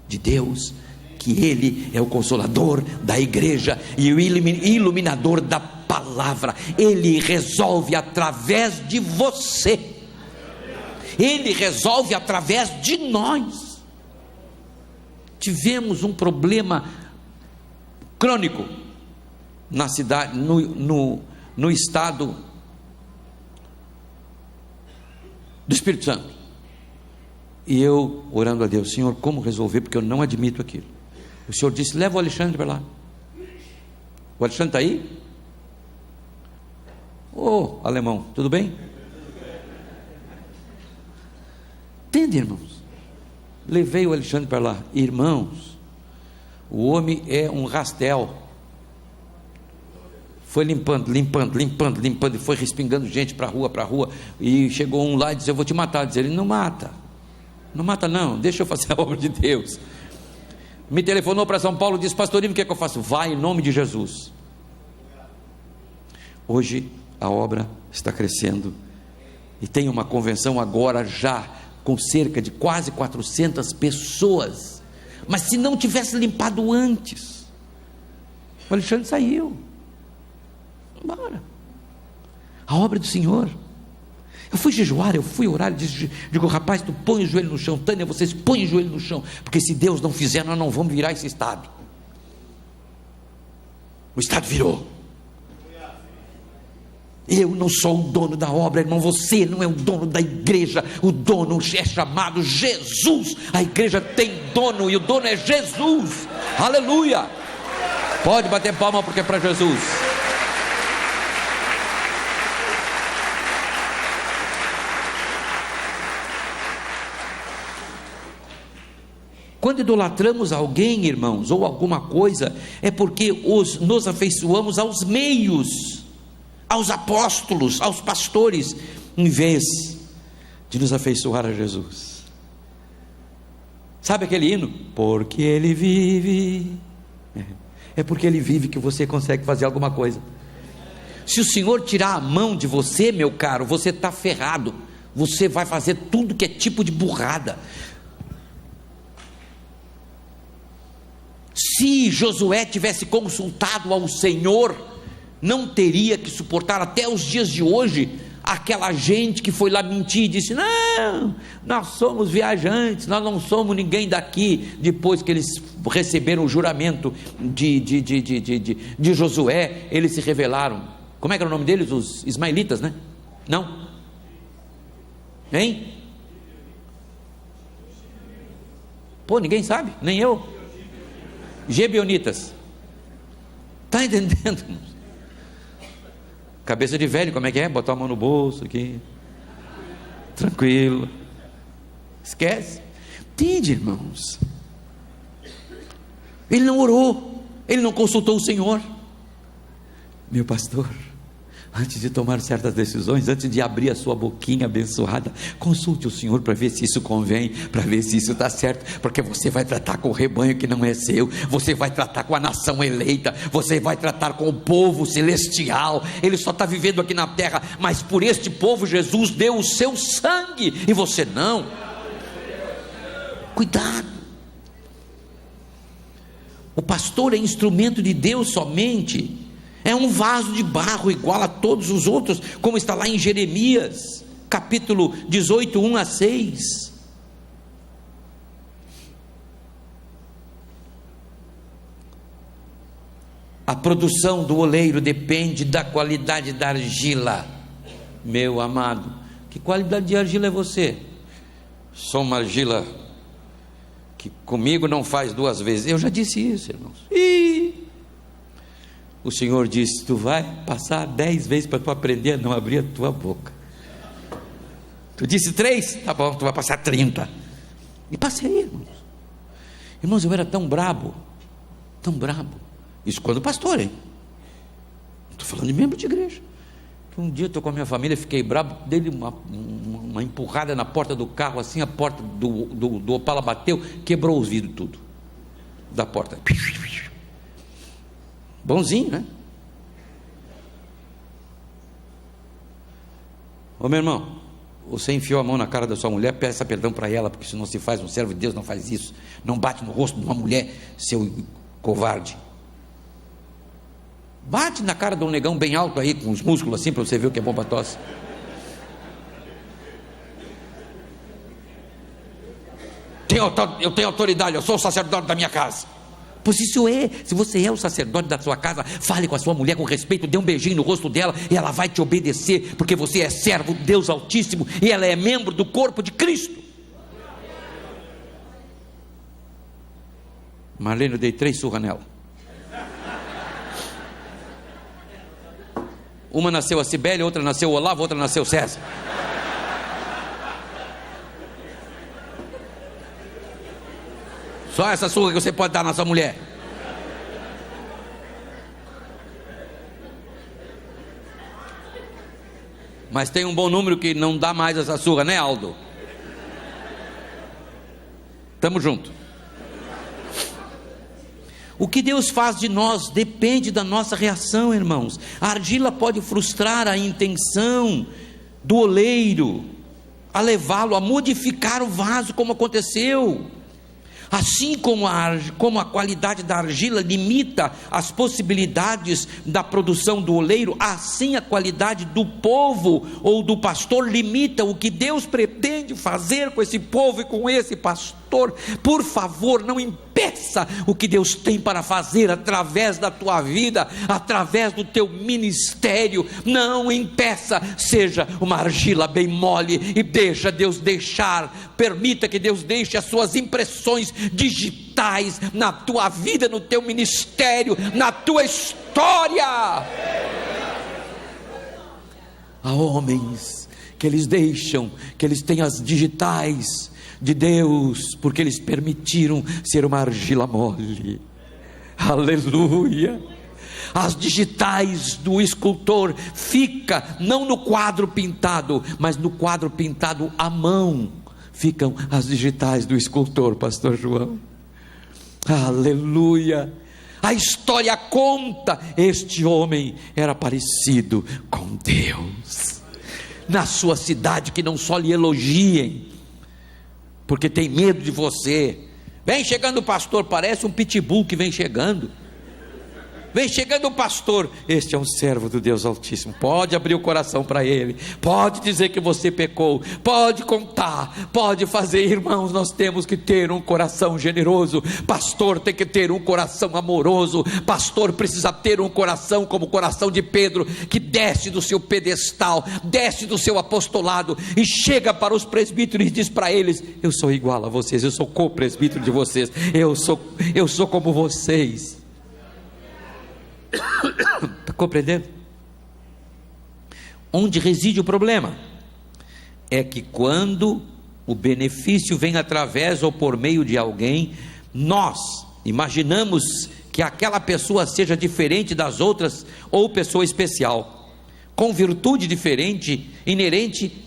Speaker 2: de Deus, que ele é o consolador da igreja e o iluminador da palavra. Ele resolve através de você. Ele resolve através de nós. Tivemos um problema crônico na cidade, no estado do Espírito Santo. E eu orando a Deus: Senhor, como resolver? Porque eu não admito aquilo. O Senhor disse: leva o Alexandre para lá. O Alexandre está aí? Alemão, tudo bem? Entende, irmãos? Levei o Alexandre para lá. Irmãos, o homem é um rastel. Foi limpando, e foi respingando gente para a rua, e chegou um lá e disse: eu vou te matar. Diz ele: não mata não, deixa eu fazer a obra de Deus. Me telefonou para São Paulo, disse: pastorinho, o que é que eu faço? Vai, em nome de Jesus. Hoje a obra está crescendo, e tem uma convenção agora já, com cerca de quase 400 pessoas, mas se não tivesse limpado antes, o Alexandre saiu, embora. A obra do Senhor. Eu fui jejuar, eu fui orar, digo: rapaz, tu põe o joelho no chão. Tânia, vocês põem o joelho no chão, porque se Deus não fizer, nós não vamos virar esse estado. O estado virou. Eu não sou o dono da obra, irmão. Você não é o dono da igreja. O dono é chamado Jesus. A igreja tem dono, e o dono é Jesus. Aleluia. Pode bater palma, porque é para Jesus. Quando idolatramos alguém, irmãos, ou alguma coisa, é porque nos afeiçoamos aos meios, aos apóstolos, aos pastores, em vez de nos afeiçoar a Jesus. Sabe aquele hino? Porque Ele vive. É porque Ele vive que você consegue fazer alguma coisa. Se o Senhor tirar a mão de você, meu caro, você está ferrado. Você vai fazer tudo que é tipo de burrada. Se Josué tivesse consultado ao Senhor, não teria que suportar até os dias de hoje aquela gente que foi lá mentir e disse: não, nós somos viajantes, nós não somos ninguém daqui. Depois que eles receberam o juramento de Josué, eles se rebelaram. Como é que era o nome deles? Os ismaelitas, né? Não? Hein? Pô, ninguém sabe, nem eu. Gebionitas. Está entendendo? Cabeça de velho, como é que é? Botar a mão no bolso aqui, tranquilo, esquece. Entende, irmãos? Ele não orou, ele não consultou o Senhor. Meu pastor, antes de tomar certas decisões, antes de abrir a sua boquinha abençoada, consulte o Senhor para ver se isso convém, para ver se isso está certo, porque você vai tratar com o rebanho que não é seu, você vai tratar com a nação eleita, você vai tratar com o povo celestial. Ele só está vivendo aqui na terra, mas por este povo Jesus deu o seu sangue, e você não. Cuidado. O pastor é instrumento de Deus somente. É um vaso de barro igual a todos os outros, como está lá em Jeremias, capítulo 18, 1 a 6. A produção do oleiro depende da qualidade da argila. Meu amado, que qualidade de argila é você? Sou uma argila que comigo não faz duas vezes. Eu já disse isso, irmãos. O Senhor disse: tu vai passar 10 vezes para tu aprender a não abrir a tua boca. Tu disse 3, tá bom, tu vai passar 30. E passei, irmãos. Irmãos, eu era tão brabo. Isso quando pastor, hein? Estou falando de membro de igreja. Que um dia eu estou com a minha família, fiquei brabo, dei uma empurrada na porta do carro, assim, a porta do Opala bateu, quebrou os vidros tudo da porta. Bonzinho, né? Ô meu irmão, você enfiou a mão na cara da sua mulher, peça perdão para ela, porque se não se faz um servo de Deus, não faz isso. Não bate no rosto de uma mulher, seu covarde. Bate na cara de um negão bem alto aí, com os músculos assim, para você ver o que é bom para tosse. Eu tenho autoridade, eu sou o sacerdote da minha casa. Pois isso é, se você é o sacerdote da sua casa, fale com a sua mulher com respeito, dê um beijinho no rosto dela e ela vai te obedecer, porque você é servo de Deus Altíssimo e ela é membro do corpo de Cristo. Marlene, eu dei 3 surras nela. Uma nasceu a Cibele, outra nasceu o Olavo, outra nasceu o César. Só essa surra que você pode dar na sua mulher. Mas tem um bom número que não dá mais essa surra, né, Aldo? Tamo junto. O que Deus faz de nós depende da nossa reação, irmãos. A argila pode frustrar a intenção do oleiro, a levá-lo a modificar o vaso, como aconteceu. Assim como a qualidade da argila limita as possibilidades da produção do oleiro, assim a qualidade do povo ou do pastor limita o que Deus pretende fazer com esse povo e com esse pastor. Por favor, não impeça o que Deus tem para fazer através da tua vida, através do teu ministério. Não impeça, seja uma argila bem mole e deixa Deus deixar, permita que Deus deixe as suas impressões digitais na tua vida, no teu ministério, na tua história. Há homens que eles deixam, que eles têm as digitais de Deus, porque eles permitiram ser uma argila mole. Aleluia. As digitais do escultor fica não no quadro pintado, mas no quadro pintado à mão ficam as digitais do escultor, pastor João. Aleluia. A história conta, este homem era parecido com Deus. Na sua cidade, que não só lhe elogiem, porque tem medo de você. Vem chegando o pastor, parece um pitbull que vem chegando. Vem chegando o pastor, este é um servo do Deus Altíssimo. Pode abrir o coração para ele, pode dizer que você pecou, pode contar, pode fazer. Irmãos, nós temos que ter um coração generoso. Pastor tem que ter um coração amoroso. Pastor precisa ter um coração como o coração de Pedro, que desce do seu pedestal, desce do seu apostolado e chega para os presbíteros e diz para eles: eu sou igual a vocês, eu sou co-presbítero de vocês, eu sou como vocês. Está compreendendo? Onde reside o problema? É que quando o benefício vem através ou por meio de alguém, nós imaginamos que aquela pessoa seja diferente das outras, ou pessoa especial, com virtude diferente, inerente,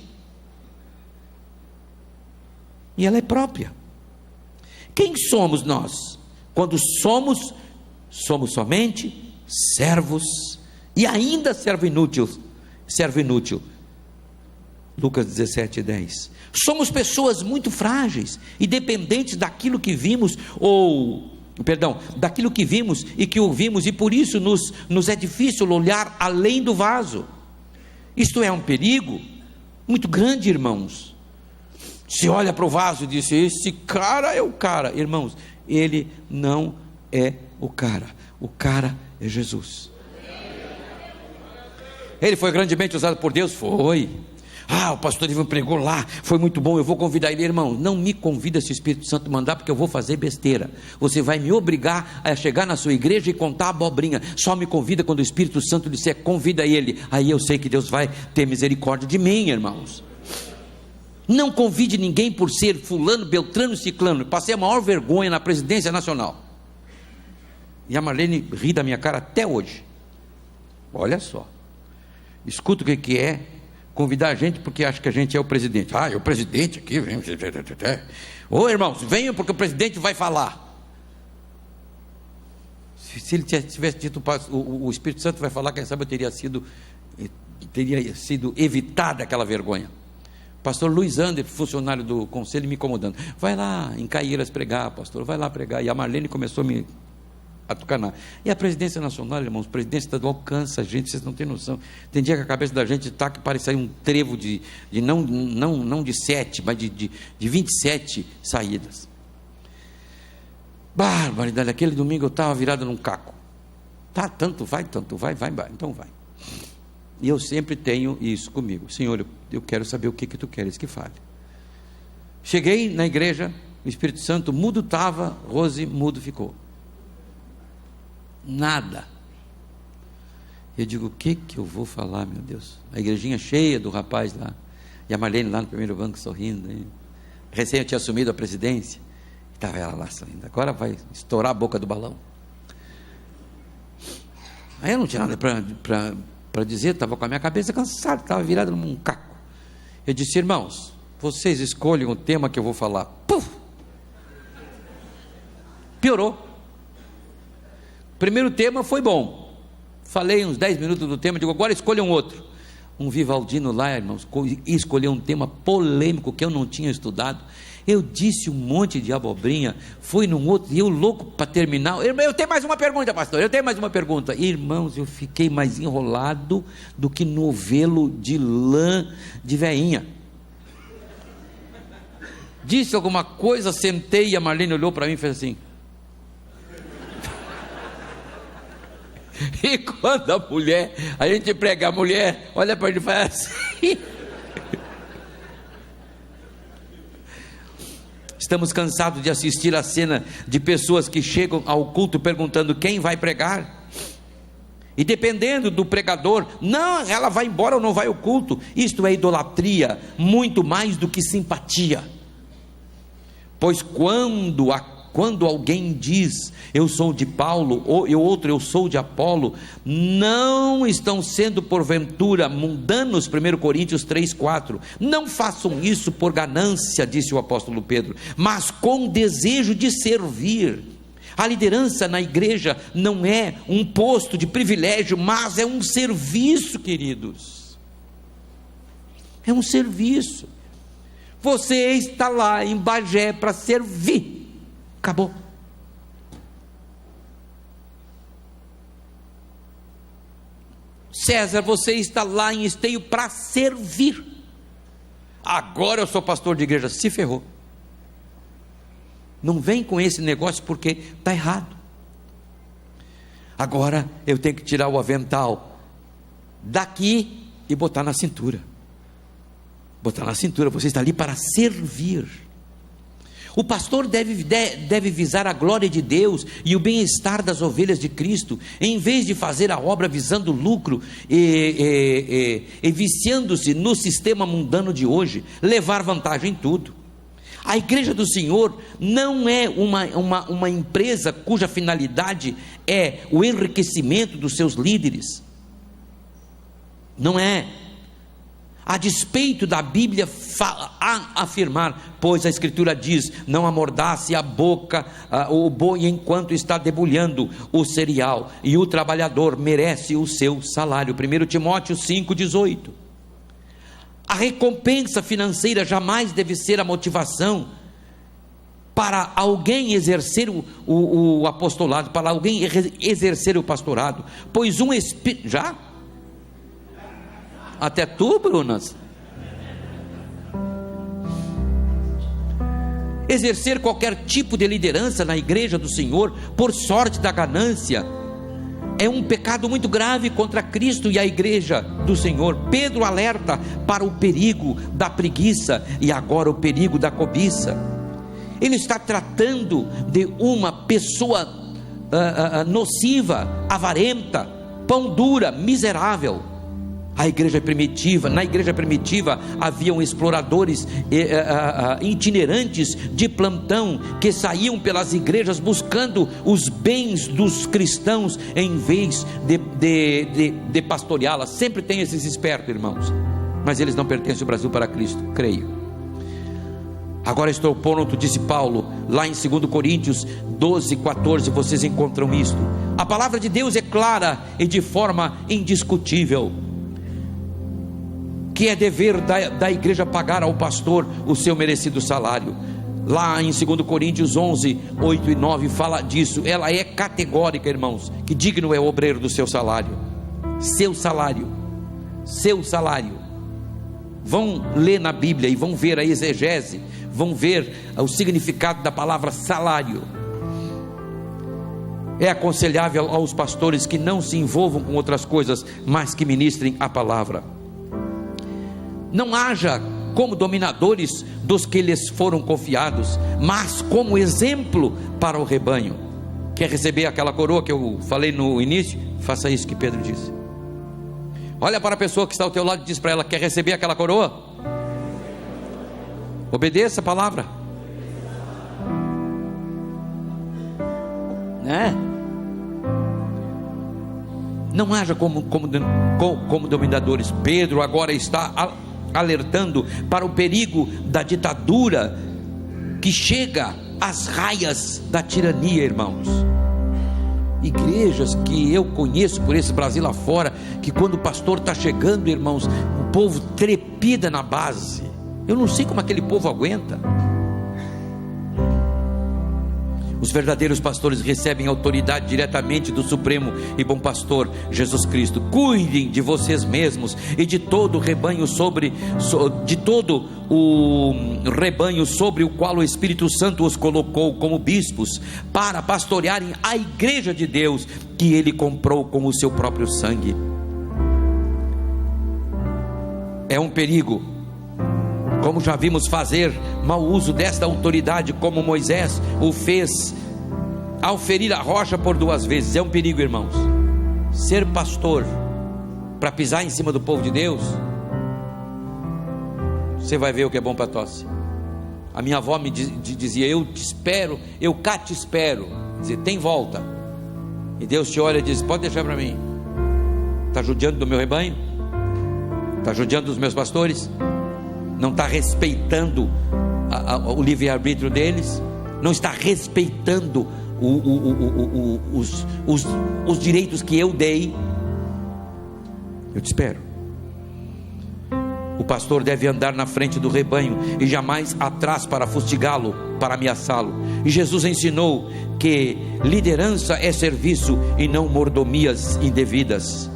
Speaker 2: e ela é própria. Quem somos nós? Quando somos somente servos, e ainda servo inútil. Lucas 17:10. Somos pessoas muito frágeis e dependentes daquilo que vimos, daquilo que vimos e que ouvimos, e por isso nos é difícil olhar além do vaso. Isto é um perigo muito grande, irmãos. Se olha para o vaso e diz: esse cara é o cara. Irmãos, ele não é o cara é Jesus. Ele foi grandemente usado por Deus? Foi. O pastor Ivan pregou lá, foi muito bom, eu vou convidar ele. Irmão, não me convida se o Espírito Santo mandar, porque eu vou fazer besteira. Você vai me obrigar a chegar na sua igreja e contar abobrinha. Só me convida quando o Espírito Santo disser: convida ele. Aí eu sei que Deus vai ter misericórdia de mim, irmãos. Não convide ninguém por ser fulano, beltrano, ciclano. Passei a maior vergonha na presidência nacional, e a Marlene ri da minha cara até hoje. Olha só, escuta o que é convidar a gente porque acha que a gente é o presidente. É o presidente aqui, vem. Ô irmãos, venham porque o presidente vai falar. Se ele tivesse dito o Espírito Santo vai falar, quem sabe eu teria sido evitada aquela vergonha. Pastor Luiz Ander, funcionário do conselho, me incomodando: vai lá em Caieiras pregar, pastor, vai lá pregar. E a Marlene começou a me atucanar. E a presidência nacional, irmãos, presidência estadual cansa a gente, vocês não têm noção. Tem dia que a cabeça da gente está que parece sair um trevo de não de 7, mas de 27 saídas. Barbaridade. Aquele domingo eu estava virado num caco. Tanto vai, então vai. E eu sempre tenho isso comigo: Senhor, eu quero saber o que tu queres que fale. Cheguei na igreja, o Espírito Santo mudo estava, Rose mudo ficou. Nada. Eu digo: o que eu vou falar, meu Deus? A igrejinha cheia do rapaz lá, e a Marlene lá no primeiro banco sorrindo. Recém eu tinha assumido a presidência, estava ela lá sorrindo. Agora vai estourar a boca do balão. Aí eu não tinha nada para dizer, estava com a minha cabeça cansada, estava virado num caco. Eu disse: irmãos, vocês escolhem o tema que eu vou falar. Puf! Piorou. Primeiro tema foi bom, falei uns 10 minutos do tema, digo: agora escolha um outro. Um Vivaldino lá, irmãos, escolheu um tema polêmico que eu não tinha estudado. Eu disse um monte de abobrinha, fui num outro, e eu louco para terminar. Eu tenho mais uma pergunta, pastor, Irmãos, eu fiquei mais enrolado do que novelo de lã de veinha. Disse alguma coisa, sentei, e a Marlene olhou para mim e fez assim. E quando a gente prega, a mulher olha para ele e faz assim. Estamos cansados de assistir a cena de pessoas que chegam ao culto perguntando quem vai pregar, e dependendo do pregador, não, ela vai embora ou não vai ao culto. Isto é idolatria, muito mais do que simpatia. Pois quando quando alguém diz, eu sou de Paulo, ou eu sou de Apolo, não estão sendo porventura mundanos, 1 Coríntios 3:4, não façam isso por ganância, disse o apóstolo Pedro, mas com desejo de servir. A liderança na igreja não é um posto de privilégio, mas é um serviço, queridos, é um serviço. Você está lá em Bagé para servir, acabou. César, você está lá em Esteio para servir. Agora eu sou pastor de igreja, se ferrou. Não vem com esse negócio porque está errado. Agora eu tenho que tirar o avental daqui e botar na cintura. Botar na cintura, você está ali para servir. O pastor deve visar a glória de Deus e o bem-estar das ovelhas de Cristo, em vez de fazer a obra visando lucro e viciando-se no sistema mundano de hoje, levar vantagem em tudo. A igreja do Senhor não é uma empresa cuja finalidade é o enriquecimento dos seus líderes, não é. A despeito da Bíblia afirmar, pois a Escritura diz, não amordace a boca o boi enquanto está debulhando o cereal, e o trabalhador merece o seu salário, 1 Timóteo 5,18. A recompensa financeira jamais deve ser a motivação para alguém exercer o apostolado, para alguém exercer o pastorado, pois um espírito, já? Até tu, Brunas? Exercer qualquer tipo de liderança na igreja do Senhor, por sorte da ganância, é um pecado muito grave contra Cristo e a igreja do Senhor. Pedro alerta para o perigo da preguiça e agora o perigo da cobiça. Ele está tratando de uma pessoa nociva, avarenta, pão dura, miserável. Na igreja primitiva haviam exploradores itinerantes de plantão que saíam pelas igrejas buscando os bens dos cristãos em vez de pastoreá-las. Sempre tem esses espertos, irmãos, mas eles não pertencem ao Brasil para Cristo, creio. Agora estou pronto, disse Paulo, lá em 2 Coríntios 12:14, vocês encontram isto. A palavra de Deus é clara e de forma indiscutível, que é dever da igreja pagar ao pastor o seu merecido salário. Lá em 2 Coríntios 11:8 e 9 fala disso. Ela é categórica, irmãos, que digno é o obreiro do seu salário. Seu salário. Vão ler na Bíblia e vão ver a exegese, vão ver o significado da palavra salário. É aconselhável aos pastores que não se envolvam com outras coisas, mas que ministrem a palavra. Não haja como dominadores dos que lhes foram confiados, mas como exemplo para o rebanho. Quer receber aquela coroa que eu falei no início? Faça isso que Pedro disse. Olha para a pessoa que está ao teu lado e diz para ela: quer receber aquela coroa? Obedeça a palavra, né? Não haja como dominadores. Pedro agora está alertando para o perigo da ditadura que chega às raias da tirania, irmãos. Igrejas que eu conheço por esse Brasil afora, que quando o pastor está chegando, irmãos, o povo trepida na base. Eu não sei como aquele povo aguenta. Os verdadeiros pastores recebem autoridade diretamente do Supremo e bom pastor Jesus Cristo. Cuidem de vocês mesmos e de todo o rebanho sobre o qual o Espírito Santo os colocou como bispos, para pastorearem a igreja de Deus, que ele comprou com o seu próprio sangue. É um perigo, como já vimos, fazer mau uso desta autoridade, como Moisés o fez ao ferir a rocha por 2 vezes. É um perigo, irmãos. Ser pastor para pisar em cima do povo de Deus, você vai ver o que é bom para tosse. A minha avó me dizia: eu te espero, eu cá te espero. Dizia: tem volta. E Deus te olha e diz: pode deixar para mim. Está judiando do meu rebanho? Está judiando dos meus pastores? Não está respeitando o livre-arbítrio deles? Não está respeitando os direitos que eu dei? Eu te espero. O pastor deve andar na frente do rebanho e jamais atrás para fustigá-lo, para ameaçá-lo. E Jesus ensinou que liderança é serviço e não mordomias indevidas.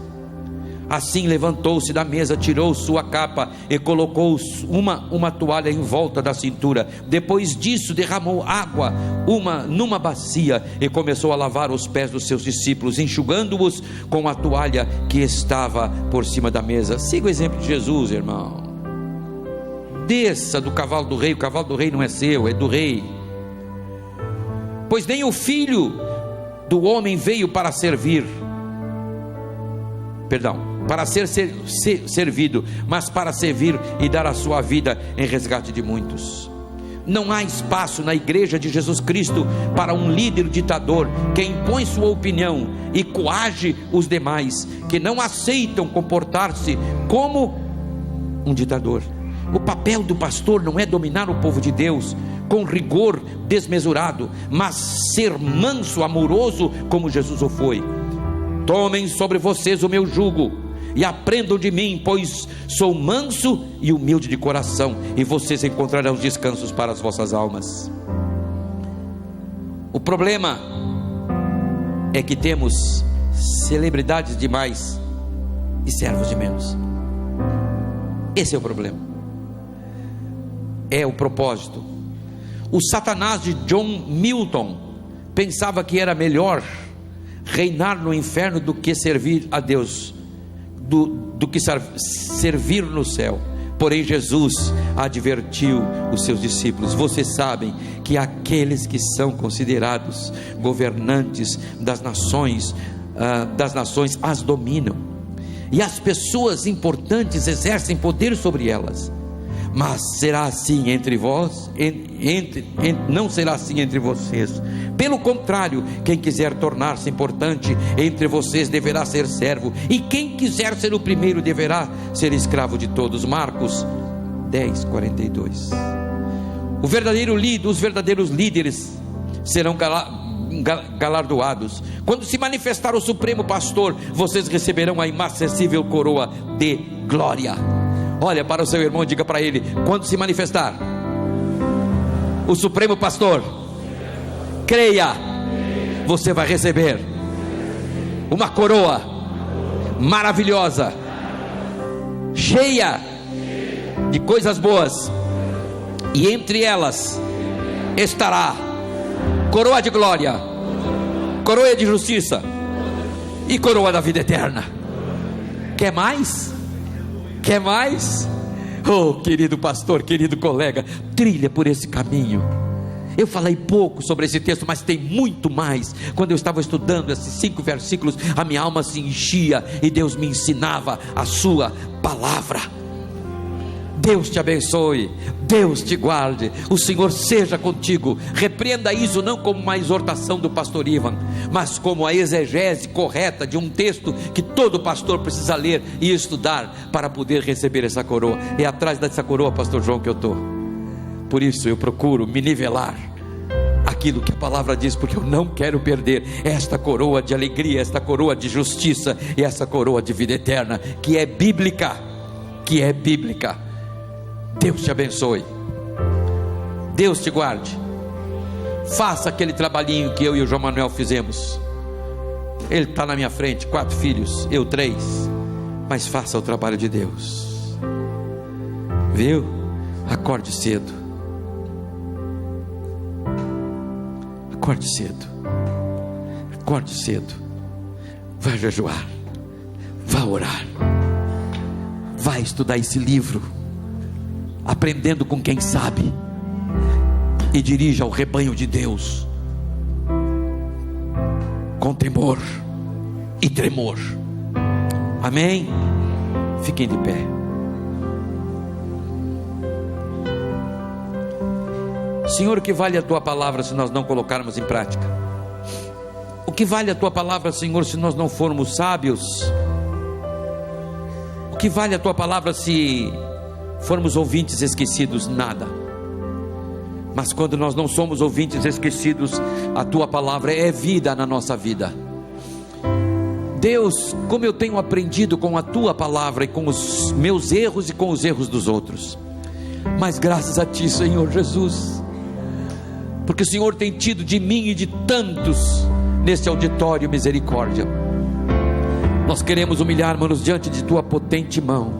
Speaker 2: Assim levantou-se da mesa, tirou sua capa e colocou uma toalha em volta da cintura. Depois disso derramou água numa bacia e começou a lavar os pés dos seus discípulos, enxugando-os com a toalha que estava por cima da mesa. Siga o exemplo de Jesus, irmão. Desça do cavalo do rei. O cavalo do rei não é seu, é do rei. Pois nem o filho do homem veio para servir, para ser servido, mas para servir e dar a sua vida em resgate de muitos. Não há espaço na igreja de Jesus Cristo para um líder ditador que impõe sua opinião e coage os demais, que não aceitam comportar-se como um ditador. O papel do pastor não é dominar o povo de Deus com rigor desmesurado, mas ser manso, amoroso, como Jesus o foi. Tomem sobre vocês o meu jugo e aprendam de mim, pois sou manso e humilde de coração, e vocês encontrarão descansos para as vossas almas. O problema é que temos celebridades demais e servos de menos. Esse é o problema. É o propósito. O Satanás de John Milton pensava que era melhor reinar no inferno do que servir a Deus, do que servir no céu. Porém Jesus advertiu os seus discípulos: vocês sabem que aqueles que são considerados governantes das nações as dominam, e as pessoas importantes exercem poder sobre elas. Mas será assim entre vós? Não será assim entre vocês. Pelo contrário, quem quiser tornar-se importante entre vocês deverá ser servo, e quem quiser ser o primeiro deverá ser escravo de todos. Marcos 10:42. Os verdadeiros líderes serão galardoados. Quando se manifestar o Supremo Pastor, vocês receberão a inacessível coroa de glória. Olha para o seu irmão e diga para ele: quando se manifestar o Supremo Pastor, creia, você vai receber uma coroa maravilhosa, cheia de coisas boas, e entre elas estará coroa de glória, coroa de justiça e coroa da vida eterna. Quer mais? Quer mais? Oh, querido pastor, querido colega, trilha por esse caminho. Eu falei pouco sobre esse texto, mas tem muito mais. Quando eu estava estudando esses 5 versículos, a minha alma se enchia e Deus me ensinava a sua palavra. Deus te abençoe, Deus te guarde, o Senhor seja contigo. Repreenda isso não como uma exortação do pastor Ivan, mas como a exegese correta de um texto que todo pastor precisa ler e estudar para poder receber essa coroa. É atrás dessa coroa, pastor João, que eu estou. Por isso eu procuro me nivelar aquilo que a palavra diz, porque eu não quero perder esta coroa de alegria, esta coroa de justiça e essa coroa de vida eterna, que é bíblica, Deus te abençoe, Deus te guarde. Faça aquele trabalhinho que eu e o João Manuel fizemos. Ele está na minha frente, 4 filhos, eu 3, mas faça o trabalho de Deus, viu? Acorde cedo, acorde cedo, vai jejuar, vai orar, vai estudar esse livro, aprendendo com quem sabe, e dirija ao rebanho de Deus com temor e tremor. Amém? Fiquem de pé. Senhor, o que vale a tua palavra se nós não colocarmos em prática? O que vale a tua palavra, Senhor, se nós não formos sábios? O que vale a tua palavra se formos ouvintes esquecidos? Nada. Mas quando nós não somos ouvintes esquecidos, a tua palavra é vida na nossa vida. Deus, como eu tenho aprendido com a tua palavra e com os meus erros e com os erros dos outros, mas graças a ti, Senhor Jesus, porque o Senhor tem tido de mim e de tantos neste auditório misericórdia. Nós queremos humilhar-nos diante de tua potente mão,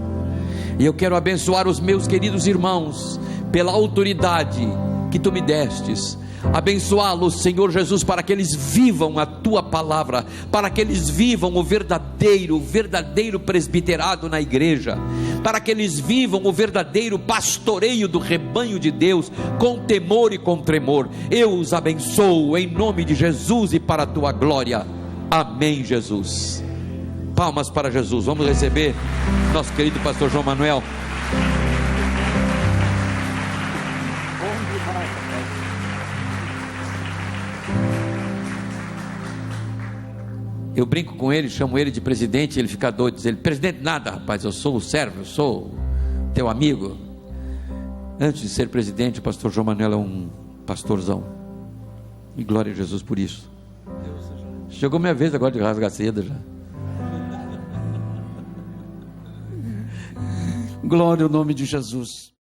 Speaker 2: e eu quero abençoar os meus queridos irmãos pela autoridade que tu me destes, abençoá-los, Senhor Jesus, para que eles vivam a tua palavra, para que eles vivam o verdadeiro presbiterado na igreja, para que eles vivam o verdadeiro pastoreio do rebanho de Deus, com temor e com tremor. Eu os abençoo em nome de Jesus e para a tua glória. Amém, Jesus. Palmas para Jesus. Vamos receber nosso querido pastor João Manuel. Eu brinco com ele, chamo ele de presidente, ele fica doido, diz ele: presidente nada, rapaz, eu sou o servo, eu sou teu amigo. Antes de ser presidente, o pastor João Manuel é um pastorzão, e glória a Jesus por isso. Chegou minha vez agora de rasgar seda já.
Speaker 1: Glória ao nome de Jesus.